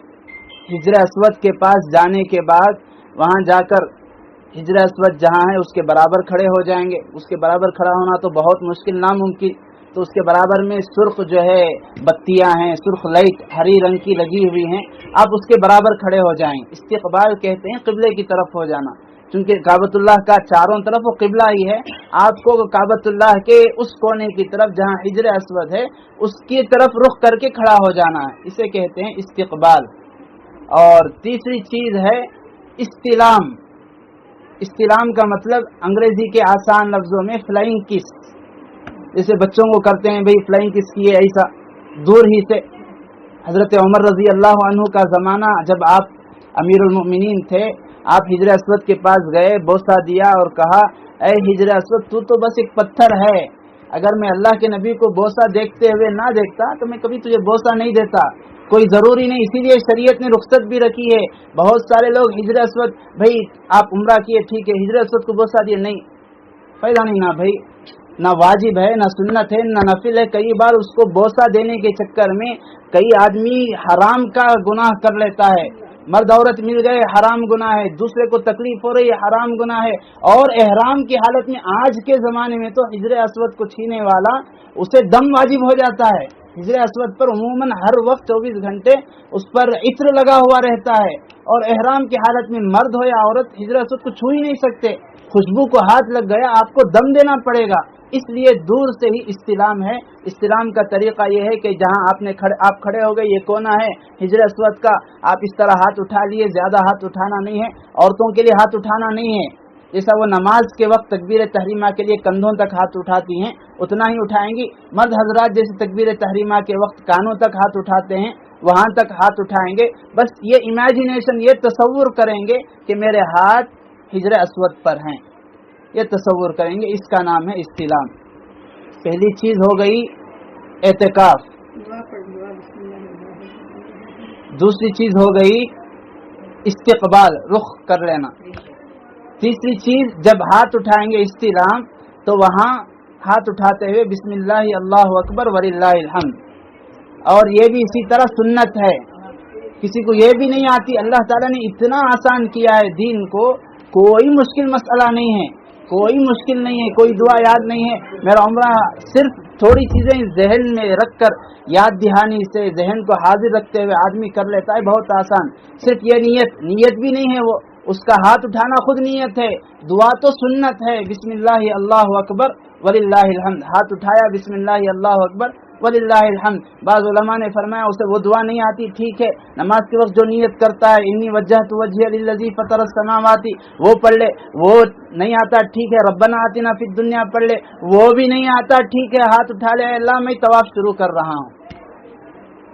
حجر اسود کے پاس جانے کے بعد وہاں جا کر حجر اسود جہاں ہے اس کے برابر کھڑے ہو جائیں گے. اس کے برابر کھڑا ہونا تو بہت مشکل, ناممکن. تو اس کے برابر میں سرخ جو ہے بتیاں ہیں, سرخ لائٹ ہری رنگ کی لگی ہوئی ہیں, آپ اس کے برابر کھڑے ہو جائیں. استقبال کہتے ہیں قبلے کی طرف ہو جانا. چونکہ کعبۃ اللہ کا چاروں طرف وہ قبلہ ہی ہے، آپ کو کعبۃ اللہ کے اس کونے کی طرف جہاں حجر اسود ہے اس کی طرف رخ کر کے کھڑا ہو جانا ہے، اسے کہتے ہیں استقبال۔ اور تیسری چیز ہے استلام۔ استلام کا مطلب انگریزی کے آسان لفظوں میں فلائنگ کس، جیسے بچوں کو کرتے ہیں بھئی فلائنگ کس کی ہے، ایسا دور ہی سے۔ حضرت عمر رضی اللہ عنہ کا زمانہ، جب آپ امیر المؤمنین تھے، آپ حجر اسود کے پاس گئے، بوسہ دیا اور کہا اے حجر اسود تو بس ایک پتھر ہے، اگر میں اللہ کے نبی کو بوسہ دیکھتے ہوئے نہ دیکھتا تو میں کبھی تجھے بوسہ نہیں دیتا، کوئی ضروری نہیں، اسی لیے شریعت نے رخصت بھی رکھی ہے۔ بہت سارے لوگ حجر اسود، بھئی آپ عمرہ کیے ٹھیک ہے، حجر اسود کو بوسہ دیے، نہیں، فائدہ نہیں، نہ بھائی، نہ واجب ہے، نہ سنت ہے، نہ نفل ہے۔ کئی بار اس کو بوسہ دینے کے چکر میں کئی آدمی حرام کا گناہ کر لیتا ہے، مرد عورت مل گئے، حرام گناہ ہے، دوسرے کو تکلیف ہو رہی ہے، حرام گناہ ہے۔ اور احرام کی حالت میں آج کے زمانے میں تو حجر اسود کو چھینے والا اسے دم واجب ہو جاتا ہے۔ حجر اسود پر عموماً ہر وقت 24 گھنٹے اس پر عطر لگا ہوا رہتا ہے، اور احرام کی حالت میں مرد ہو یا عورت حجر اسود کو چھو ہی نہیں سکتے، خوشبو کو ہاتھ لگ گیا آپ کو دم دینا پڑے گا، اس لیے دور سے ہی استلام ہے۔ استلام کا طریقہ یہ ہے کہ جہاں آپ کھڑے ہو گئے، یہ کونا ہے حجر اسود کا، آپ اس طرح ہاتھ اٹھا لیے، زیادہ ہاتھ اٹھانا نہیں ہے، عورتوں کے لیے ہاتھ اٹھانا نہیں ہے، جیسا وہ نماز کے وقت تکبیر تحریمہ کے لیے کندھوں تک ہاتھ اٹھاتی ہیں اتنا ہی اٹھائیں گی۔ مرد حضرات جیسے تکبیر تحریمہ کے وقت کانوں تک ہاتھ اٹھاتے ہیں وہاں تک ہاتھ اٹھائیں گے، بس یہ امیجنیشن، یہ تصور کریں گے کہ میرے ہاتھ حجر اسود پر ہیں، یہ تصور کریں گے، اس کا نام ہے استلام۔ پہلی چیز ہو گئی اعتکاف، دوسری چیز ہو گئی استقبال، رخ کر لینا، تیسری چیز جب ہاتھ اٹھائیں گے استلام تو وہاں ہاتھ اٹھاتے ہوئے بسم اللہ اللہ اکبر وللہ الحمد۔ اور یہ بھی اسی طرح سنت ہے، کسی کو یہ بھی نہیں آتی، اللہ تعالیٰ نے اتنا آسان کیا ہے دین کو، کوئی مشکل مسئلہ نہیں ہے، کوئی مشکل نہیں ہے، کوئی دعا یاد نہیں ہے، میرا عمرہ صرف تھوڑی چیزیں ذہن میں رکھ کر یاد دہانی سے ذہن کو حاضر رکھتے ہوئے آدمی کر لیتا ہے، بہت آسان۔ صرف یہ نیت بھی نہیں ہے، وہ اس کا ہاتھ اٹھانا خود نیت ہے، دعا تو سنت ہے، بسم اللہ اللہ اکبر وللہ الحمد، ہاتھ اٹھایا بسم اللہ اللہ اکبر وللہ الحمد۔ بعض علماء نے فرمایا اسے وہ دعا نہیں آتی، ٹھیک ہے، نماز کے وقت جو نیت کرتا ہے انی وجہت وجہی للذی فطر السماوات وہ پڑھ لے، وہ نہیں آتا ٹھیک ہے، ربنا آتنا فی الدنیا پڑھ لے، وہ بھی نہیں آتا ٹھیک ہے، ہاتھ اٹھا لے، اللہ میں طواف شروع کر رہا ہوں۔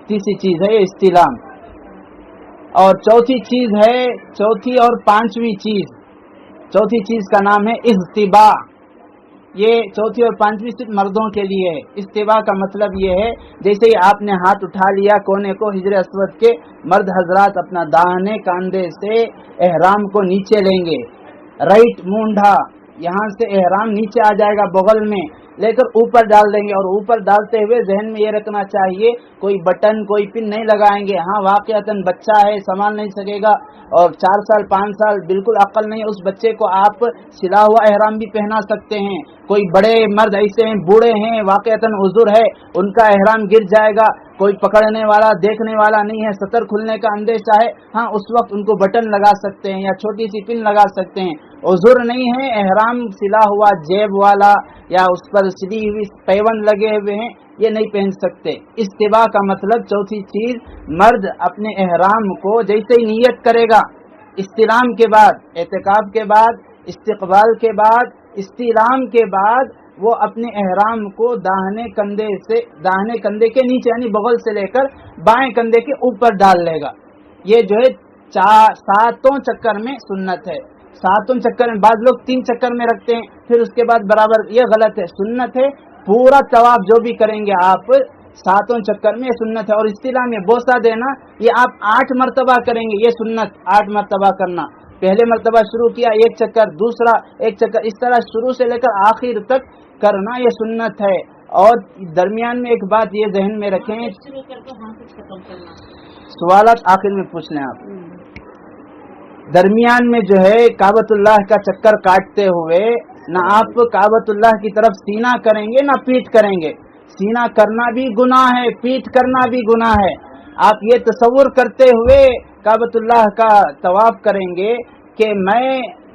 تیسری چیز ہے استلام، اور چوتھی چیز ہے، چوتھی اور پانچویں چیز، چوتھی چیز کا نام ہے اجتباء۔ یہ چوتھی اور پانچویں صرف مردوں کے لیے ہے۔ اجتباء کا مطلب یہ ہے جیسے ہی آپ نے ہاتھ اٹھا لیا کونے کو حجر اسود کے، مرد حضرات اپنا داہنے کاندھے سے احرام کو نیچے لیں گے، رائٹ مونڈھا، یہاں سے احرام نیچے آ جائے گا بغل میں، لے کر اوپر ڈال دیں گے، اور اوپر ڈالتے ہوئے ذہن میں یہ رکھنا چاہیے کوئی بٹن کوئی پن نہیں لگائیں گے۔ ہاں واقعتاً بچہ ہے سنبھال نہیں سکے گا، اور 4 سال 5 سال بالکل عقل نہیں ہے، اس بچے کو آپ سلا ہوا احرام بھی پہنا سکتے ہیں۔ کوئی بڑے مرد ایسے ہیں بوڑھے ہیں واقعتاً عذر ہے، ان کا احرام گر جائے گا، کوئی پکڑنے والا دیکھنے والا نہیں ہے، سطر کھلنے کا اندیشہ ہے، ہاں اس وقت ان کو بٹن لگا سکتے ہیں یا چھوٹی سی پن لگا سکتے ہیں، عذر نہیں ہے۔ احرام سلا ہوا جیب والا یا اس پر سلی ہوئی پیون لگے ہوئے ہیں یہ نہیں پہن سکتے۔ استباء کا مطلب چوتھی چیز، مرد اپنے احرام کو جیسے ہی نیت کرے گا، استلام کے بعد، اعتکاف کے بعد، استقبال کے بعد، استلام کے بعد، وہ اپنے احرام کو داہنے کندھے کے نیچے یعنی بغل سے لے کر بائیں کندھے کے اوپر ڈال لے گا۔ یہ جو ہے 7 چکر میں سنت ہے، 7 چکر میں، بعض لوگ 3 چکر میں رکھتے ہیں پھر اس کے بعد برابر، یہ غلط ہے، سنت ہے پورا طواف جو بھی کریں گے آپ 7 چکر میں، یہ سنت ہے۔ اور استلام میں بوسہ دینا یہ آپ 8 مرتبہ کریں گے، یہ سنت 8 مرتبہ کرنا، پہلے مرتبہ شروع کیا 1 چکر، دوسرا 1 چکر، اس طرح شروع سے لے کر آخر تک کرنا یہ سنت ہے۔ اور درمیان میں ایک بات یہ ذہن میں رکھیں، سوالات آخر میں پوچھ لیں آپ، درمیان میں جو ہے کعبۃ اللہ کا چکر کاٹتے ہوئے نہ آپ کعبۃ اللہ کی طرف سینہ کریں گے نہ پیٹھ کریں گے، سینہ کرنا بھی گناہ ہے، پیٹھ کرنا بھی گناہ ہے۔ آپ یہ تصور کرتے ہوئے کعبۃ اللہ کا طواف کریں گے کہ میں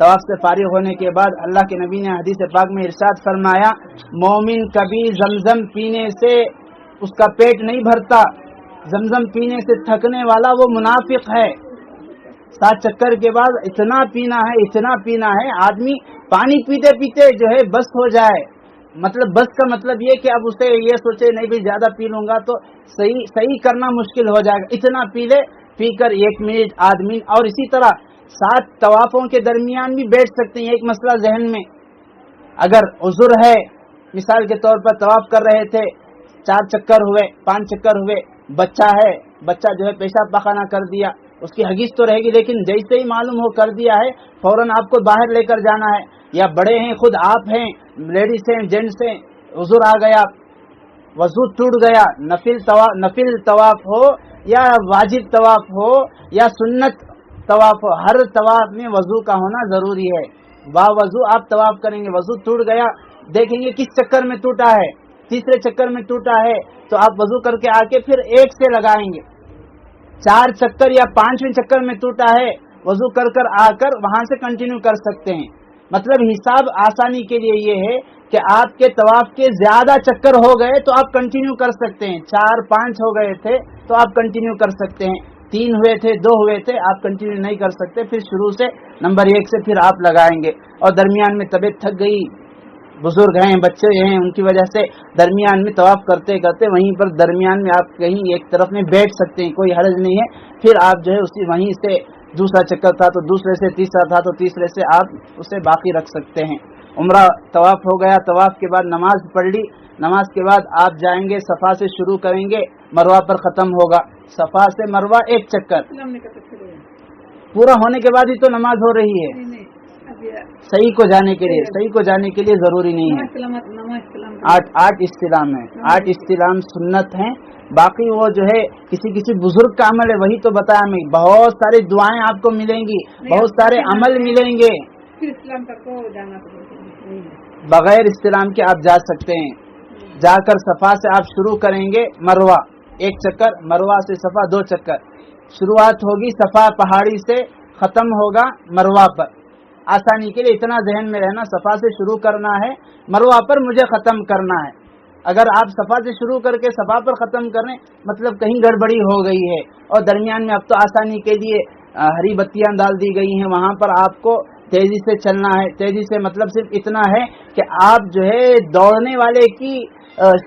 طواف سے فارغ ہونے کے بعد اللہ کے نبی نے حدیث پاک میں ارشاد فرمایا مومن کبھی زمزم پینے سے اس کا پیٹ نہیں بھرتا، زمزم پینے سے تھکنے والا وہ منافق ہے۔ 7 چکر کے بعد اتنا پینا ہے آدمی پانی پیتے پیتے جو ہے بس ہو جائے، مطلب بس کا مطلب یہ کہ اب اسے یہ سوچے نہیں بھی زیادہ پی لوں گا تو صحیح کرنا مشکل ہو جائے گا، اتنا پی لے، پی کر 1 منٹ آدمی، اور اسی طرح 7 طوافوں کے درمیان بھی بیٹھ سکتے ہیں۔ ایک مسئلہ ذہن میں، اگر عذر ہے، مثال کے طور پر طواف کر رہے تھے، 4 چکر ہوئے، 5 چکر ہوئے، بچہ ہے، بچہ جو ہے پیشاب پخانہ کر دیا، اس کی حدیث تو رہے گی لیکن جیسے ہی معلوم ہو کر دیا ہے فوراً آپ کو باہر لے کر جانا ہے، یا بڑے ہیں، خود آپ ہیں، لیڈیز ہیں، جینٹس ہیں، عذر آ گیا، وضو ٹوٹ گیا، نفل طواف ہو یا واجب طواف ہو یا سنت طواف ہو، ہر طواف میں وضو کا ہونا ضروری ہے۔ وضو آپ طواف کریں گے، وضو ٹوٹ گیا، دیکھیں گے کس چکر میں ٹوٹا ہے، تیسرے چکر میں ٹوٹا ہے تو آپ وضو کر کے آ کے پھر 1 سے لگائیں گے۔ 4 چکر یا 5ویں چکر میں ٹوٹا ہے، وضو کر آ کر وہاں سے کنٹینیو کر سکتے ہیں۔ مطلب حساب آسانی کے لیے یہ ہے کہ آپ کے طواف کے زیادہ چکر ہو گئے تو آپ کنٹینیو کر سکتے ہیں، 4-5 ہو گئے تھے تو آپ کنٹینیو کر سکتے ہیں، 3 ہوئے تھے، 2 ہوئے تھے، آپ کنٹینیو نہیں کر سکتے، پھر شروع سے نمبر 1 سے پھر آپ لگائیں گے۔ اور درمیان میں طبیعت تھک گئی، بزرگ ہیں، بچے ہیں، ان کی وجہ سے درمیان میں طواف کرتے کرتے وہیں پر درمیان میں آپ کہیں ایک طرف میں بیٹھ سکتے ہیں، کوئی حرج نہیں ہے، پھر آپ جو ہے وہیں سے دوسرا چکر تھا تو دوسرے سے، تیسرا تھا تو تیسرے سے آپ اسے باقی رکھ سکتے ہیں۔ عمرہ طواف ہو گیا، طواف کے بعد نماز پڑھ لی، نماز کے بعد آپ جائیں گے، صفا سے شروع کریں گے، مروہ پر ختم ہوگا، صفا سے مروہ 1 چکر، پورا ہونے کے بعد ہی تو نماز ہو رہی ہے، صحیح کو جانے کے لیے ضروری نہیں ہے۔ 8 استلام ہے، 8 استلام سنت ہیں، باقی وہ جو ہے کسی بزرگ کا عمل ہے وہی تو بتایا میں، بہت ساری دعائیں آپ کو ملیں گی، بہت سارے عمل ملیں گے، بغیر استلام کے آپ جا سکتے ہیں۔ جا کر صفا سے آپ شروع کریں گے، مروہ 1 چکر، مروہ سے صفا 2 چکر، شروعات ہوگی صفا پہاڑی سے، ختم ہوگا مروہ پر۔ آسانی کے لیے اتنا ذہن میں رہنا، صفا سے شروع کرنا ہے، مروہ پر مجھے ختم کرنا ہے۔ اگر آپ صفا سے شروع کر کے صفا پر ختم کریں مطلب کہیں گڑبڑی ہو گئی ہے، اور درمیان میں اب تو آسانی کے لیے ہری بتیاں ڈال دی گئی ہیں، وہاں پر آپ کو تیزی سے چلنا ہے۔ تیزی سے مطلب صرف اتنا ہے کہ آپ جو ہے دوڑنے والے کی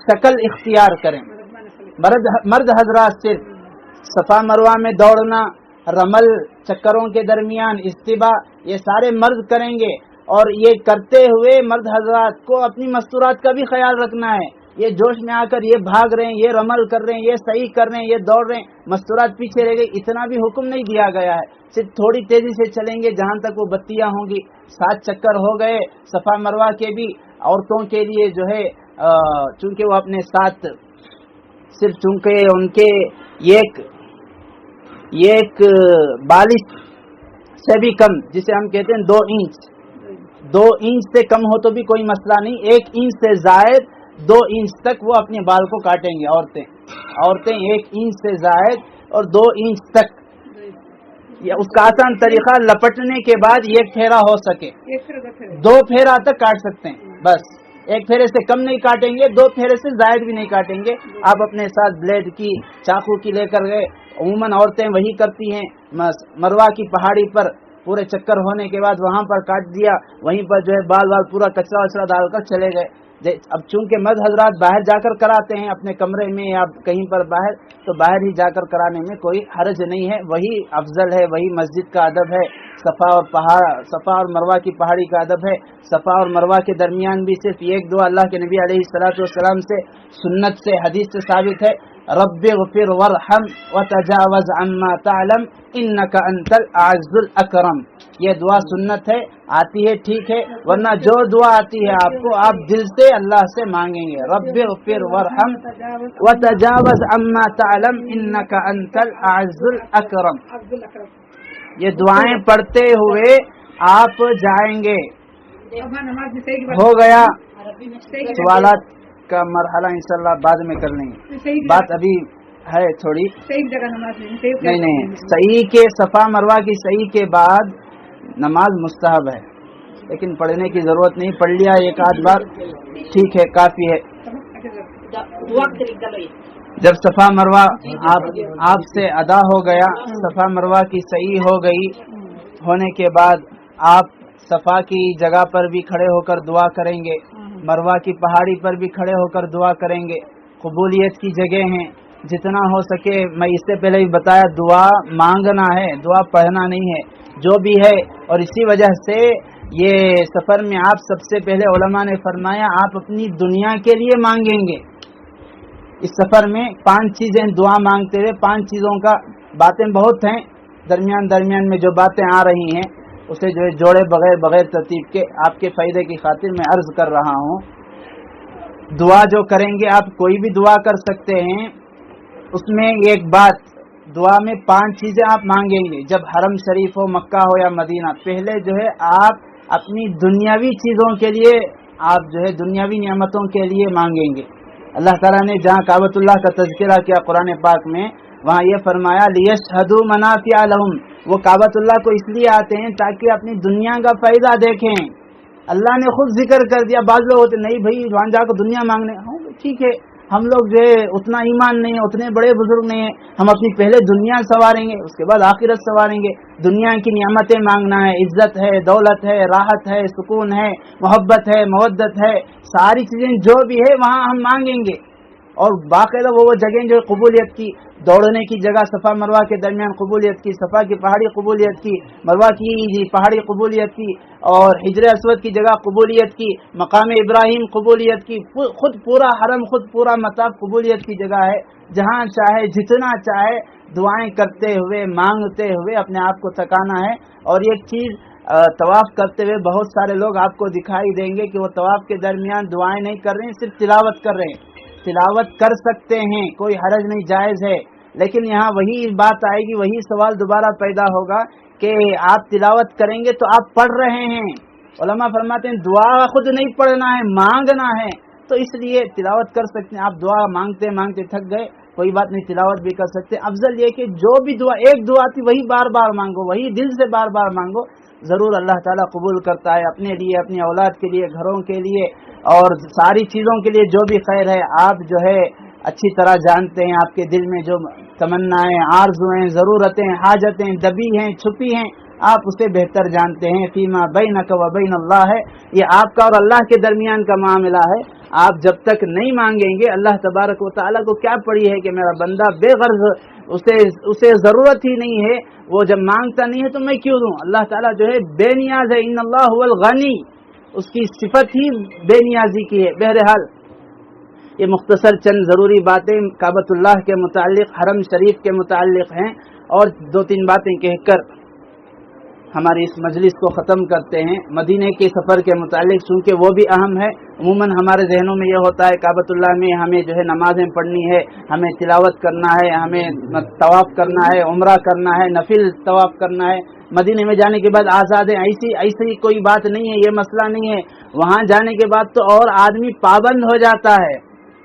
شکل اختیار کریں۔ مرد حضرات صرف صفا مروہ میں دوڑنا، رمل، چکروں کے درمیان استباء، یہ سارے مرد کریں گے، اور یہ کرتے ہوئے مرد حضرات کو اپنی مستورات کا بھی خیال رکھنا ہے۔ یہ جوش میں آ کر یہ بھاگ رہے ہیں، یہ رمل کر رہے ہیں، یہ صحیح کر رہے ہیں، یہ دوڑ رہے ہیں، مستورات پیچھے رہ گئی، اتنا بھی حکم نہیں دیا گیا ہے، صرف تھوڑی تیزی سے چلیں گے جہاں تک وہ بتیاں ہوں گی۔ 7 چکر ہو گئے صفا مروہ کے بھی، عورتوں کے لیے جو ہے چونکہ وہ اپنے ساتھ صرف چونکہ ان کے ایک بالش سے بھی کم، جسے ہم کہتے ہیں 2 انچ سے کم ہو تو بھی کوئی مسئلہ نہیں، 1 انچ سے زائد 2 انچ تک وہ اپنے بال کو کاٹیں گے عورتیں 1 انچ سے زائد اور 2 انچ تک، اس کا آسان طریقہ لپٹنے کے بعد 1 پھیرا ہو سکے، 2 پھیرا تک کاٹ سکتے ہیں، بس 1 پھیرے سے کم نہیں کاٹیں گے، 2 پھیرے سے زائد بھی نہیں کاٹیں گے۔ آپ اپنے ساتھ بلیڈ کی، چاقو کی لے کر گئے، عموماً عورتیں وہی کرتی ہیں، مروہ کی پہاڑی پر پورے چکر ہونے کے بعد وہاں پر کاٹ دیا، وہیں پر جو ہے بال پورا کچرا وچرا ڈال کر چلے گئے۔ اب چونکہ مرد حضرات باہر جا کر کراتے ہیں اپنے کمرے میں یا کہیں پر باہر، تو باہر ہی جا کر کرانے میں کوئی حرج نہیں ہے، وہی افضل ہے، وہی مسجد کا ادب ہے۔ صفا اور مروہ کی پہاڑی کا ادب ہے۔ صفا اور مروہ کے درمیان بھی صرف 1 دعا اللہ کے نبی علیہ الصلوۃ والسلام سے، سنت سے، حدیث سے ثابت ہے، رب اغفر وارحم وتجاوز عما تعلم انک انت الاعز الاکرم۔ یہ دعا سنت ہے، آتی ہے ٹھیک ہے، ورنہ جو دعا آتی ہے آپ کو، آپ دل سے اللہ سے مانگیں گے، رب اغفر وارحم وتجاوز عما تعلم انک انت الاعز الاکرم۔ یہ دعائیں پڑھتے ہوئے آپ جائیں گے۔ ہو گیا سوالات کا مرحلہ، انشاءاللہ بعد میں کر لیں گے، بات ابھی ہے تھوڑی، نہیں صحیح کے صفا مروہ کی صحیح کے بعد نماز مستحب ہے لیکن پڑھنے کی ضرورت نہیں، پڑھ لیا ایک آدھ بار ٹھیک ہے، کافی ہے۔ جب صفا مروہ آپ سے ادا ہو گیا، صفا مروہ کی صحیح ہو گئی، ہونے کے بعد آپ صفا کی جگہ پر بھی کھڑے ہو کر دعا کریں گے، مروہ کی پہاڑی پر بھی کھڑے ہو کر دعا کریں گے۔ قبولیت کی جگہ ہیں، جتنا ہو سکے، میں اس سے پہلے بھی بتایا، دعا مانگنا ہے، دعا پڑھنا نہیں ہے، جو بھی ہے۔ اور اسی وجہ سے یہ سفر میں آپ سب سے پہلے علماء نے فرمایا آپ اپنی دنیا کے لیے مانگیں گے۔ اس سفر میں 5 چیزیں دعا مانگتے ہوئے، 5 چیزوں کا باتیں بہت ہیں، درمیان میں جو باتیں آ رہی ہیں اسے جو ہے جوڑے بغیر ترتیب کے آپ کے فائدے کی خاطر میں عرض کر رہا ہوں۔ دعا جو کریں گے، آپ کوئی بھی دعا کر سکتے ہیں، اس میں ایک بات، دعا میں 5 چیزیں آپ مانگیں گے۔ جب حرم شریف ہو، مکہ ہو یا مدینہ، پہلے جو ہے آپ اپنی دنیاوی چیزوں کے لیے، آپ جو ہے دنیاوی نعمتوں کے لیے مانگیں گے۔ اللہ تعالیٰ نے جہاں کعبۃ اللہ کا تذکرہ کیا قرآن پاک میں، وہاں یہ فرمایا لِيَشْهَدُوا مَنَافِعَ لَهُمْ، وہ کعبۃ اللہ کو اس لیے آتے ہیں تاکہ اپنی دنیا کا فائدہ دیکھیں۔ اللہ نے خود ذکر کر دیا۔ بعض لوگ ہوتے نہیں بھائی وہاں جا کر دنیا مانگنے، ٹھیک ہے، ہم لوگ جو ہے اتنا ایمان نہیں ہے، اتنے بڑے بزرگ نہیں ہیں، ہم اپنی پہلے دنیا سنواریں گے، اس کے بعد آخرت سنواریں گے۔ دنیا کی نعمتیں مانگنا ہے، عزت ہے، دولت ہے، راحت ہے، سکون ہے، محبت ہے، مودت ہے، ساری چیزیں جو بھی ہے وہاں ہم مانگیں گے۔ اور باقاعدہ وہ جگہیں جو قبولیت کی، دوڑنے کی جگہ صفا مروہ کے درمیان قبولیت کی، صفا کی پہاڑی قبولیت کی، مروہ کی پہاڑی قبولیت کی، اور حجر اسود کی جگہ قبولیت کی، مقام ابراہیم قبولیت کی، خود پورا حرم، خود پورا مطاف قبولیت کی جگہ ہے۔ جہاں چاہے، جتنا چاہے دعائیں کرتے ہوئے، مانگتے ہوئے اپنے آپ کو تھکانا ہے۔ اور ایک چیز، طواف کرتے ہوئے بہت سارے لوگ آپ کو دکھائی دیں گے کہ وہ طواف کے درمیان دعائیں نہیں کر رہے ہیں، صرف تلاوت کر رہے ہیں۔ تلاوت کر سکتے ہیں، کوئی حرج نہیں، جائز ہے، لیکن یہاں وہی بات آئے گی، وہی سوال دوبارہ پیدا ہوگا کہ آپ تلاوت کریں گے تو آپ پڑھ رہے ہیں۔ علماء فرماتے ہیں دعا خود نہیں پڑھنا ہے، مانگنا ہے، تو اس لیے تلاوت کر سکتے ہیں۔ آپ دعا مانگتے مانگتے تھک گئے، کوئی بات نہیں، تلاوت بھی کر سکتے۔ افضل یہ کہ جو بھی دعا، ایک دعا تھی وہی بار بار مانگو، وہی دل سے بار بار مانگو، ضرور اللہ تعالیٰ قبول کرتا ہے، اپنے لیے، اپنی اولاد کے لیے، گھروں کے لیے، اور ساری چیزوں کے لیے جو بھی خیر ہے۔ آپ جو ہے اچھی طرح جانتے ہیں، آپ کے دل میں جو تمنائیں، آرزویں، ضرورتیں، حاجتیں دبی ہیں، چھپی ہیں، آپ اسے بہتر جانتے ہیں۔ فیما بینک و بین اللہ ہے، یہ آپ کا اور اللہ کے درمیان کا معاملہ ہے۔ آپ جب تک نہیں مانگیں گے، اللہ تبارک و تعالیٰ کو کیا پڑی ہے کہ میرا بندہ بے غرض، اسے ضرورت ہی نہیں ہے، وہ جب مانگتا نہیں ہے تو میں کیوں دوں؟ اللہ تعالیٰ جو ہے بے نیاز ہے، ان اللہ هو الغنی، اس کی صفت ہی بے نیازی کی ہے۔ بہرحال یہ مختصر چند ضروری باتیں کعبۃ اللہ کے متعلق، حرم شریف کے متعلق ہیں، اور 2-3 باتیں کہہ کر ہماری اس مجلس کو ختم کرتے ہیں۔ مدینے کے سفر کے متعلق، چونکہ وہ بھی اہم ہے، عموماً ہمارے ذہنوں میں یہ ہوتا ہے کعبۃ اللہ میں ہمیں جو ہے نمازیں پڑھنی ہے، ہمیں تلاوت کرنا ہے، ہمیں طواف کرنا ہے، عمرہ کرنا ہے، نفل طواف کرنا ہے۔ مدینے میں جانے کے بعد آزاد ہیں، ایسی کوئی بات نہیں ہے، یہ مسئلہ نہیں ہے۔ وہاں جانے کے بعد تو اور آدمی پابند ہو جاتا ہے،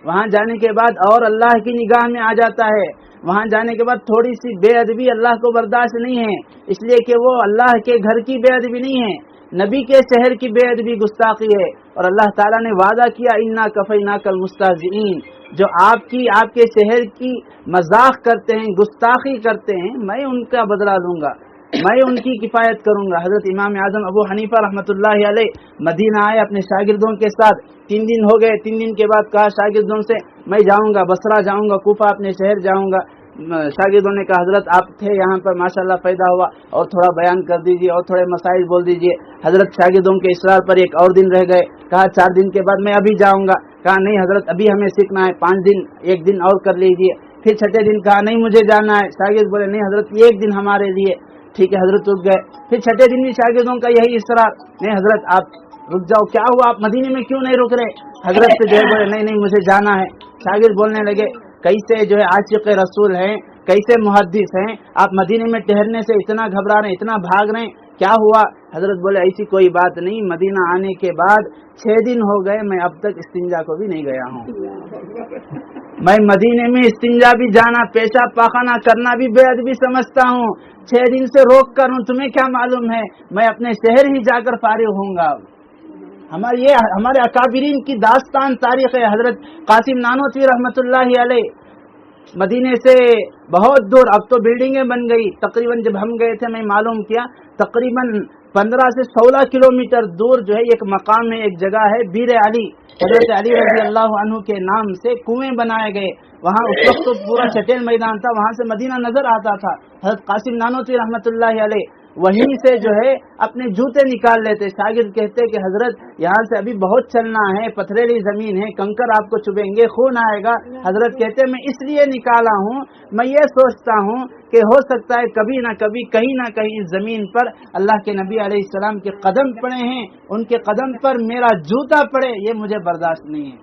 وہاں جانے کے بعد اور اللہ کی نگاہ میں آ جاتا ہے۔ وہاں جانے کے بعد تھوڑی سی بے ادبی اللہ کو برداشت نہیں ہے، اس لیے کہ وہ اللہ کے گھر کی بے ادبی نہیں ہے، نبی کے شہر کی بے ادبی گستاخی ہے۔ اور اللہ تعالیٰ نے وعدہ کیا انا کفیناک المستہزئین، جو آپ کے شہر کی مذاق کرتے ہیں، گستاخی کرتے ہیں، میں ان کا بدلہ لوں گا، میں ان کی کفایت کروں گا۔ حضرت امام اعظم ابو حنیفہ رحمۃ اللہ علیہ مدینہ آئے اپنے شاگردوں کے ساتھ، 3 دن ہو گئے، 3 دن کے بعد کہا شاگردوں سے میں جاؤں گا، بصرہ جاؤں گا، کوفہ اپنے شہر جاؤں گا۔ شاگردوں نے کہا حضرت آپ تھے یہاں پر، ماشاءاللہ فائدہ ہوا، اور تھوڑا بیان کر دیجئے اور تھوڑے مسائل بول دیجئے۔ حضرت شاگردوں کے اصرار پر ایک اور دن رہ گئے، کہا 4 دن کے بعد میں ابھی جاؤں گا، کہا نہیں حضرت ابھی ہمیں سیکھنا ہے، 5 دن، 1 دن اور کر لیجئے۔ پھر 6 دن کہا نہیں مجھے جانا ہے، شاگرد بولے نہیں حضرت 1 دن ہمارے لیے، ٹھیک ہے حضرت رک گئے۔ پھر 6 دن بھی شاگردوں کا یہی اصرار، نہیں حضرت آپ رک جاؤ، کیا ہوا آپ مدینے میں کیوں نہیں رک رہے؟ حضرت سے جو ہے بولے نہیں مجھے جانا ہے۔ شاگرد بولنے لگے کیسے جو ہے عاشق رسول ہیں، کیسے محدث ہیں، آپ مدینے میں ٹہرنے سے اتنا گھبرا رہے ہیں، اتنا بھاگ رہے ہیں، کیا ہوا؟ حضرت بولے ایسی کوئی بات نہیں، مدینہ آنے کے بعد 6 دن ہو گئے، میں اب تک استنجا کو بھی نہیں گیا ہوں۔ میں مدینے میں استنجا بھی جانا، پیشاب پاخانہ کرنا بھی بے ادبی سمجھتا ہوں، 6 دن سے روک کر ہوں، تمہیں کیا معلوم ہے، میں اپنے شہر ہی جا کر فارغ ہوں گا۔ ہمارے اکابرین کی داستان تاریخ ہے۔ حضرت قاسم نانوتوی رحمۃ اللہ علیہ مدینے سے بہت دور، اب تو بلڈنگیں بن گئی، تقریباً جب ہم گئے تھے میں معلوم کیا تقریباً 15 سے 16 کلومیٹر دور جو ہے ایک مقام ہے، ایک جگہ ہے بیر علی، حضرت علی رضی اللہ عنہ کے نام سے کنویں بنائے گئے، وہاں اس وقت تو پورا چٹیل میدان تھا، وہاں سے مدینہ نظر آتا تھا۔ حضرت قاسم نانوتوی رحمۃ اللہ علیہ وہیں سے جو ہے اپنے جوتے نکال لیتے، شاگرد کہتے کہ حضرت یہاں سے ابھی بہت چلنا ہے، پتھریلی زمین ہے، کنکر آپ کو چبھیں گے، خون آئے گا۔ حضرت کہتے میں اس لیے نکالا ہوں، میں یہ سوچتا ہوں کہ ہو سکتا ہے کبھی نہ کبھی کہیں نہ کہیں اس زمین پر اللہ کے نبی علیہ السلام کے قدم پڑے ہیں، ان کے قدم پر میرا جوتا پڑے، یہ مجھے برداشت نہیں ہے۔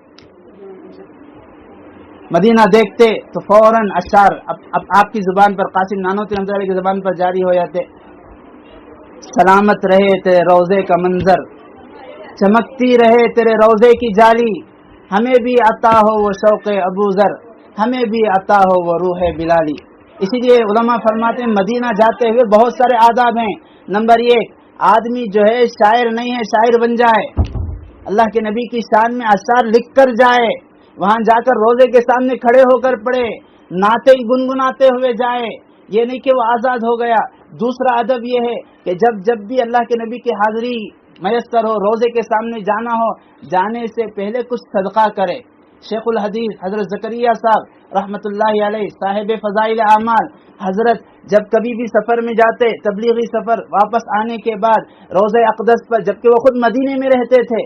مدینہ دیکھتے تو فوراً اشعار اب آپ کی زبان پر، قاسم نانوتوی رحمۃ اللہ علیہ کی زبان پر جاری ہو جاتے، سلامت رہے تیرے روضے کا منظر، چمکتی رہے تیرے روضے کی جالی، ہمیں بھی عطا ہو وہ شوق ابو ذر، ہمیں بھی عطا ہو وہ روح بلالی۔ اسی لیے علماء فرماتے ہیں مدینہ جاتے ہوئے بہت سارے آداب ہیں۔ نمبر 1، آدمی جو ہے شاعر نہیں ہے، شاعر بن جائے، اللہ کے نبی کی شان میں اشعار لکھ کر جائے، وہاں جا کر روضے کے سامنے کھڑے ہو کر پڑھے، نعتیں گنگناتے ہوئے جائے، یہ نہیں کہ وہ آزاد ہو گیا۔ دوسرا ادب یہ ہے کہ جب بھی اللہ کے نبی کی حاضری میسر ہو، روضے کے سامنے جانا ہو، جانے سے پہلے کچھ صدقہ کرے۔ شیخ الحدیث حضرت زکریا صاحب رحمۃ اللہ علیہ صاحب فضائل اعمال، حضرت جب کبھی بھی سفر میں جاتے، تبلیغی سفر، واپس آنے کے بعد روضہ اقدس پر، جبکہ وہ خود مدینے میں رہتے تھے،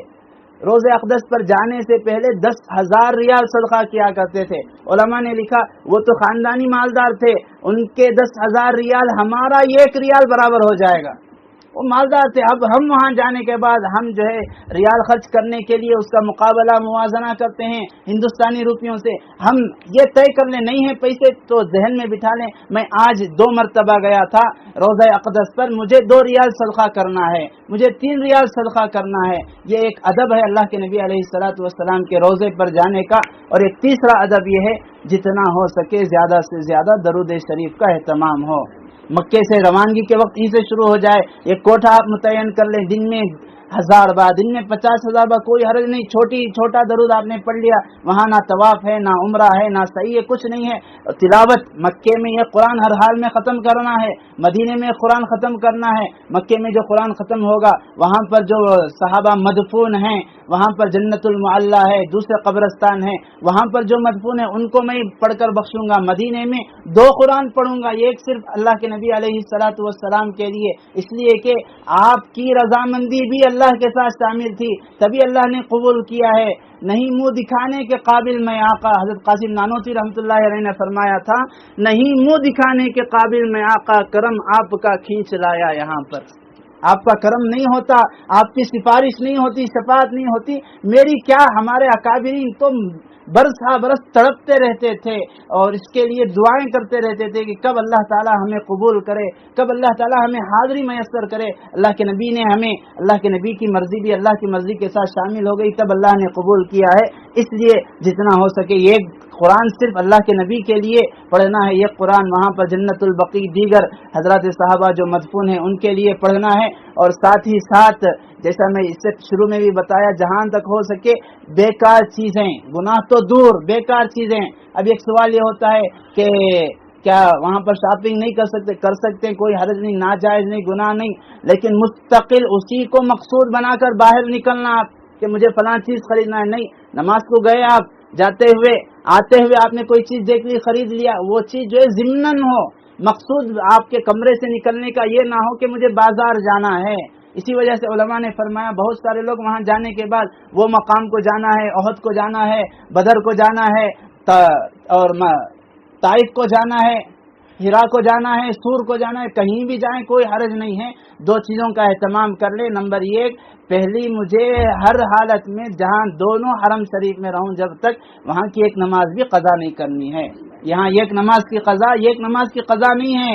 روضہ اقدس پر جانے سے پہلے 10,000 ریال صدقہ کیا کرتے تھے۔ علماء نے لکھا وہ تو خاندانی مالدار تھے، ان کے 10,000 ریال ہمارا 1 ریال برابر ہو جائے گا، وہ مالدار تھے۔ اب ہم وہاں جانے کے بعد ہم جو ہے ریال خرچ کرنے کے لیے اس کا مقابلہ موازنہ کرتے ہیں ہندوستانی روپیوں سے، ہم یہ طے کر لیں نہیں ہے پیسے تو ذہن میں بٹھا لیں میں آج 2 مرتبہ گیا تھا روضہ اقدس پر، مجھے 2 ریال صدقہ کرنا ہے، مجھے 3 ریال صدقہ کرنا ہے۔ یہ ایک ادب ہے اللہ کے نبی علیہ الصلوۃ والسلام کے روضے پر جانے کا۔ اور ایک تیسرا ادب یہ ہے جتنا ہو سکے زیادہ سے زیادہ درود شریف کا اہتمام ہو، مکے سے روانگی کے وقت ہی سے شروع ہو جائے، ایک کوٹھا آپ متعین کر لیں، دن میں 1000 بار، دن میں 50,000 بار، کوئی حرج نہیں، چھوٹا درود آپ نے پڑھ لیا، وہاں نہ طواف ہے، نہ عمرہ ہے، نہ صحیح ہے، کچھ نہیں ہے۔ تلاوت مکے میں یہ قرآن ہر حال میں ختم کرنا ہے، مدینے میں قرآن ختم کرنا ہے، مکے میں جو قرآن ختم ہوگا وہاں پر جو صحابہ مدفون ہیں، وہاں پر جنت المعلی ہے، دوسرے قبرستان ہے، وہاں پر جو مدفون ہیں ان کو میں پڑھ کر بخشوں گا، مدینے میں 2 قرآن پڑھوں گا، ایک صرف اللہ کے نبی علیہ الصلوۃ والسلام کے لیے، اس لیے کہ آپ کی رضامندی بھی اللہ کے ساتھ شامل تھی، تبھی اللہ نے قبول کیا ہے۔ نہیں منہ دکھانے کے قابل میں آقا، حضرت قاسم نانوتوی رحمۃ اللہ علیہ نے فرمایا تھا نہیں منہ دکھانے کے قابل میں آقا، کرم آپ کا کھینچ لایا یہاں پر، آپ کا کرم نہیں ہوتا، آپ کی سفارش نہیں ہوتی، شفاعت نہیں ہوتی، میری کیا، ہمارے اکابرین تو برس ہا برس تڑپتے رہتے تھے اور اس کے لیے دعائیں کرتے رہتے تھے کہ کب اللہ تعالی ہمیں قبول کرے، کب اللہ تعالی ہمیں حاضری میسر کرے۔ اللہ کے نبی نے ہمیں، اللہ کے نبی کی مرضی بھی اللہ کی مرضی کے ساتھ شامل ہو گئی، تب اللہ نے قبول کیا ہے۔ اس لیے جتنا ہو سکے یہ قرآن صرف اللہ کے نبی کے لیے پڑھنا ہے، یہ قرآن وہاں پر جنت البقیع دیگر حضرات صحابہ جو مدفون ہیں ان کے لیے پڑھنا ہے، اور ساتھ ہی ساتھ جیسا میں اس سے شروع میں بھی بتایا جہاں تک ہو سکے بیکار چیزیں، گناہ تو دور، بیکار چیزیں۔ اب ایک سوال یہ ہوتا ہے کہ کیا وہاں پر شاپنگ نہیں کر سکتے، کوئی حرج نہیں، ناجائز نہیں، گناہ نہیں، لیکن مستقل اسی کو مقصود بنا کر باہر نکلنا آپ کہ مجھے فلاں چیز خریدنا ہے، نہیں، نماز کو گئے آپ، جاتے ہوئے آتے ہوئے آپ نے کوئی چیز دیکھ لی، خرید لیا، وہ چیز جو ہے ضمناً ہو، مقصود آپ کے کمرے سے نکلنے کا یہ نہ ہو کہ مجھے بازار جانا ہے۔ اسی وجہ سے علماء نے فرمایا بہت سارے لوگ وہاں جانے کے بعد وہ مقام کو جانا ہے، احد کو جانا ہے، بدر کو جانا ہے، اور طائف کو جانا ہے، ہرا کو جانا ہے، سور کو جانا ہے، کہیں بھی جائیں کوئی حرج نہیں ہے، 2 چیزوں کا اہتمام کر لے۔ نمبر 1، پہلی مجھے ہر حالت میں جہاں دونوں حرم شریف میں رہوں جب تک وہاں کی ایک نماز بھی قضا نہیں کرنی ہے۔ یہاں ایک نماز کی قضا نہیں ہے،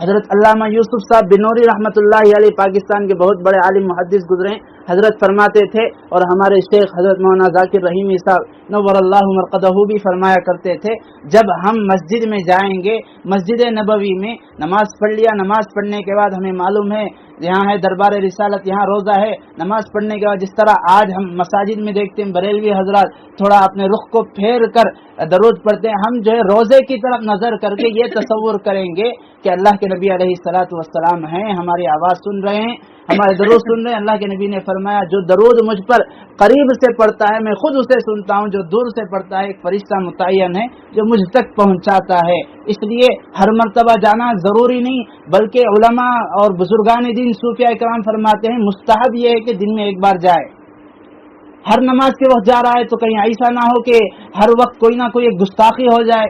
حضرت علامہ یوسف صاحب بنوری رحمتہ علیہ پاکستان کے بہت بڑے عالم محدث گزرے ہیں. حضرت فرماتے تھے اور ہمارے شیخ حضرت مولانا ذاکر رحیمی صاحب نور اللہ مرقدہ بھی فرمایا کرتے تھے، جب ہم مسجد میں جائیں گے، مسجد نبوی میں نماز پڑھ لیا، نماز پڑھنے کے بعد ہمیں معلوم ہے یہاں ہے دربار رسالت، یہاں روزہ ہے، نماز پڑھنے کے بعد جس طرح آج ہم مساجد میں دیکھتے ہیں بریلوی حضرات تھوڑا اپنے رخ کو پھیر کر درود پڑھتے ہیں، ہم جو ہے روزے کی طرف نظر کر کے یہ تصور کریں گے کہ اللہ کے نبی علیہ الصلوۃ والسلام ہیں، ہماری آواز سن رہے ہیں، ہمارے درود سن رہے ہیں. اللہ کے نبی نے فرمایا جو درود مجھ پر قریب سے پڑھتا ہے میں خود اسے سنتا ہوں، جو دور سے پڑھتا ہے ایک فرشتہ متعین ہے جو مجھ تک پہنچاتا ہے. اس لیے ہر مرتبہ جانا ضروری نہیں، بلکہ علماء اور بزرگان دین صوفیاء کرام فرماتے ہیں مستحب یہ ہے کہ دن میں ایک بار جائے. ہر نماز کے وقت جا رہا ہے تو کہیں ایسا نہ ہو کہ ہر وقت کوئی نہ کوئی ایک گستاخی ہو جائے،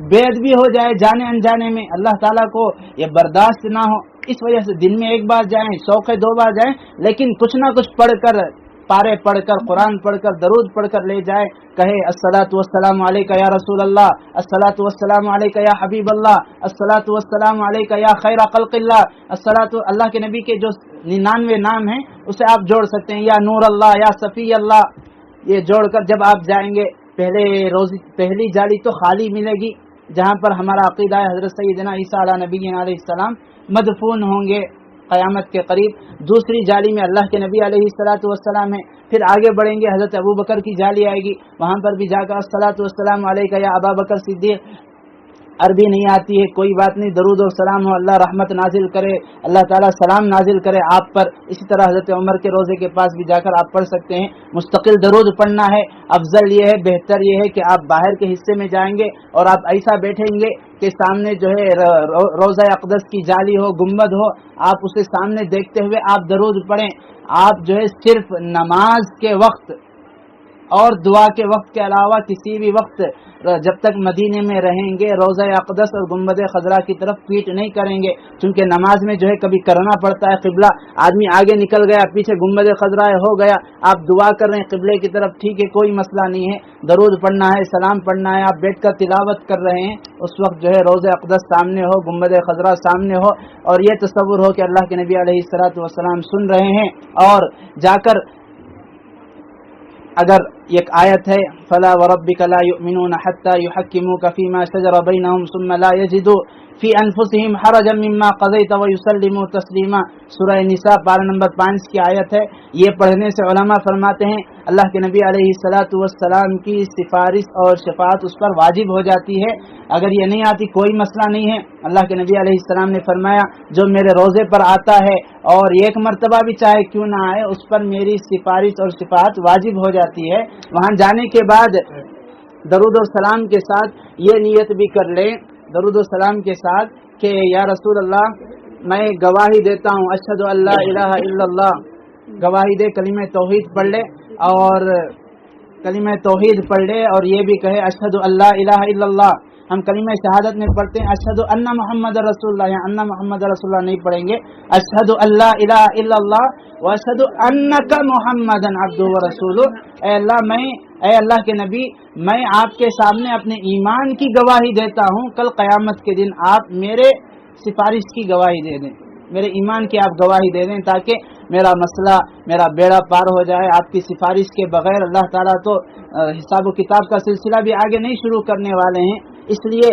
بے ادبی ہو جائے جانے انجانے میں، اللہ تعالیٰ کو یہ برداشت نہ ہو. اس وجہ سے دن میں ایک بار جائیں، شوق ہے 2 بار جائیں، لیکن کچھ نہ کچھ پڑھ کر، پارے پڑھ کر، قرآن پڑھ کر، درود پڑھ کر لے جائے. کہے الصلاۃ والسلام علیک یا رسول اللہ، الصلاۃ والسلام علیک یا حبیب اللہ، الصلاۃ والسلام علیک یا خیر خلق اللہ. الصلاۃ اللہ کے نبی کے جو 99 نام ہیں اسے آپ جوڑ سکتے ہیں، یا نور اللہ، یا صفی اللہ، یہ جوڑ کر جب آپ جائیں گے پہلی جالی تو خالی ملے گی جہاں پر ہمارا عقیدہ ہے حضرت سیدنا عیسیٰ علیہ نبی علیہ السلام مدفون ہوں گے قیامت کے قریب. دوسری جالی میں اللہ کے نبی علیہ الصلوۃ والسلام ہے. پھر آگے بڑھیں گے حضرت ابو بکر کی جالی آئے گی، وہاں پر بھی جا کر الصلوۃ والسلام علیک یا ابا بکر صدیق. عربی نہیں آتی ہے کوئی بات نہیں، درود و سلام ہو، اللہ رحمت نازل کرے، اللہ تعالیٰ سلام نازل کرے آپ پر. اسی طرح حضرت عمر کے روزے کے پاس بھی جا کر آپ پڑھ سکتے ہیں. مستقل درود پڑھنا ہے. افضل یہ ہے، بہتر یہ ہے کہ آپ باہر کے حصے میں جائیں گے اور آپ ایسا بیٹھیں گے کہ سامنے جو ہے روضہ اقدس کی جالی ہو، گنبد ہو، آپ اسے سامنے دیکھتے ہوئے آپ درود پڑھیں. آپ جو ہے صرف نماز کے وقت اور دعا کے وقت کے علاوہ کسی بھی وقت جب تک مدینے میں رہیں گے روضہ اقدس اور گنبد خضرا کی طرف پیٹ نہیں کریں گے، چونکہ نماز میں جو ہے کبھی کرنا پڑتا ہے قبلہ، آدمی آگے نکل گیا، پیچھے گنبد خضرا ہو گیا، آپ دعا کر رہے ہیں قبلے کی طرف، ٹھیک ہے کوئی مسئلہ نہیں ہے، درود پڑھنا ہے، سلام پڑھنا ہے، آپ بیٹھ کر تلاوت کر رہے ہیں، اس وقت جو ہے روضہ اقدس سامنے ہو، گنبد خضرا سامنے ہو، اور یہ تصور ہو کہ اللہ کے نبی علیہ الصلوۃ والسلام سن رہے ہیں. اور جا کر اگر ایک آیت ہے فلا وربک لا یؤمنون حتی یحکموک فیما شجر بینہم ثم لا یجدوا فی انفسہم حرجا مما قضیت ویسلموا تسلیما، سورہ نساء پارہ نمبر 5 کی آیت ہے. یہ پڑھنے سے علماء فرماتے ہیں اللہ کے نبی علیہ الصلوۃ والسلام کی سفارش اور شفاعت اس پر واجب ہو جاتی ہے. اگر یہ نہیں آتی کوئی مسئلہ نہیں ہے. اللہ کے نبی علیہ السلام نے فرمایا جو میرے روزے پر آتا ہے اور ایک مرتبہ بھی چاہے کیوں نہ آئے اس پر میری سفارش اور شفاعت واجب ہو جاتی ہے. وہاں جانے کے بعد درود و سلام کے ساتھ یہ نیت بھی کر لیں، درود و سلام کے ساتھ، کہ یا رسول اللہ میں گواہی دیتا ہوں اشہد ان لا الہ الا اللہ، گواہی دے، کلمہ توحید پڑھ لے اور کلمہ توحید پڑھ لے اور یہ بھی کہے اشہد ان لا الہ الا اللہ. ہم کلمہ شہادت میں پڑھتے ہیں اشہد ان محمد رسول اللہ، یہاں ان محمد رسول اللہ نہیں پڑھیں گے، اشہد ان لا الہ الا اللہ واشہد انک محمد عبدہ ورسولہ. اے اللہ کے نبی میں آپ کے سامنے اپنے ایمان کی گواہی دیتا ہوں، کل قیامت کے دن آپ میرے سفارش کی گواہی دے دیں، میرے ایمان کی آپ گواہی دے دیں تاکہ میرا مسئلہ، میرا بیڑا پار ہو جائے. آپ کی سفارش کے بغیر اللہ تعالیٰ تو حساب و کتاب کا سلسلہ بھی آگے نہیں شروع کرنے والے ہیں. اس لیے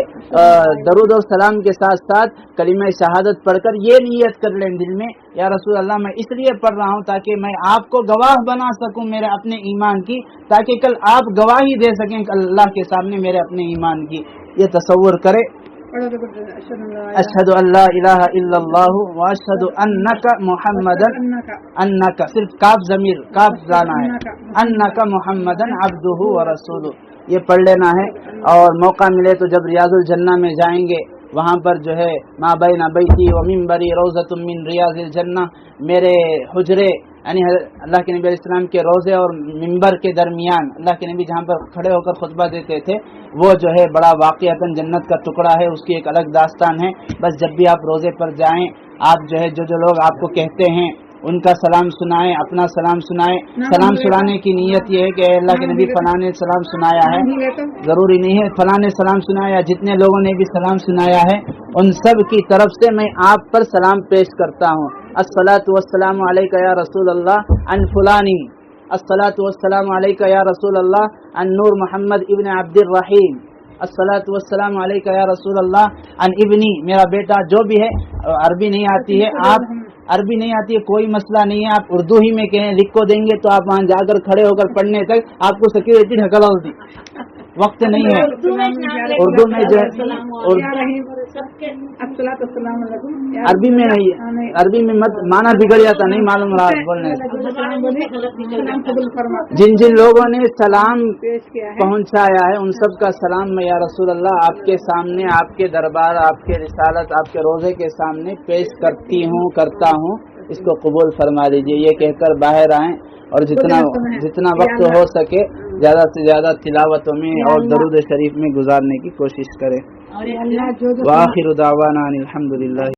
درود و سلام کے ساتھ ساتھ کلمہ شہادت پڑھ کر یہ نیت کر لیں دل میں یا رسول اللہ میں اس لیے پڑھ رہا ہوں تاکہ میں آپ کو گواہ بنا سکوں میرے اپنے ایمان کی، تاکہ کل آپ گواہی دے سکیں اللہ کے سامنے میرے اپنے ایمان کی. یہ تصور کرے اشہد ان لا الہ الا اللہ واشہد انک محمد، انک صرف کاف ضمیر کاف لانا ہے، انک محمد عبدہ ورسولہ یہ پڑھ لینا ہے. اور موقع ملے تو جب ریاض الجنہ میں جائیں گے وہاں پر جو ہے ما بین بیتی و منبری روضۃ من ریاض الجنہ، میرے حجرے یعنی اللہ کے نبی علیہ السلام کے روزے اور منبر کے درمیان اللہ کے نبی جہاں پر کھڑے ہو کر خطبہ دیتے تھے وہ جو ہے بڑا واقعتاً جنت کا ٹکڑا ہے، اس کی ایک الگ داستان ہے. بس جب بھی آپ روزے پر جائیں آپ جو ہے جو لوگ آپ کو کہتے ہیں ان کا سلام سنائیں، اپنا سلام سنائیں. سلام سنانے کی نیت یہ ہے کہ اے اللہ کے نبی فلاں نے سلام سنایا ہے، ضروری نہیں ہے فلاں نے سلام سنایا، جتنے لوگوں نے بھی سلام سنایا ہے ان سب کی طرف سے میں آپ پر سلام پیش کرتا ہوں. الصلاۃ والسلام علیک یا رسول اللہ عن فلانی، الصلاۃ والسلام علیک یا رسول اللہ عن نور محمد ابن عبد الرحیم، الصلاۃ والسلام علیک یا رسول اللہ عن ابنی، میرا بیٹا. جو بھی ہے، عربی نہیں آتی ہے، آپ عربی نہیں آتی ہے کوئی مسئلہ نہیں ہے، آپ اردو ہی میں کہیں، لکھ کو دیں گے تو آپ وہاں جا کر کھڑے ہو کر پڑھنے تک آپ کو سیکورٹی ڈھکلا ہوتی، وقت نہیں ہے. اردو میں جو عربی میں نہیں، عربی میں مت معنی بگڑ جاتا، نہیں معلوم رہا بولنے سے. جن جن لوگوں نے سلام پہنچایا ہے ان سب کا سلام میں یا رسول اللہ آپ کے سامنے، آپ کے دربار، آپ کے رسالت، آپ کے روزے کے سامنے پیش کرتا ہوں، اس کو قبول فرما لیجیے. یہ کہہ کر باہر آئیں اور جتنا وقت ہو سکے زیادہ سے زیادہ تلاوتوں میں اور درود شریف میں گزارنے کی کوشش کریں. وآخر دعوانا ان الحمدللہ.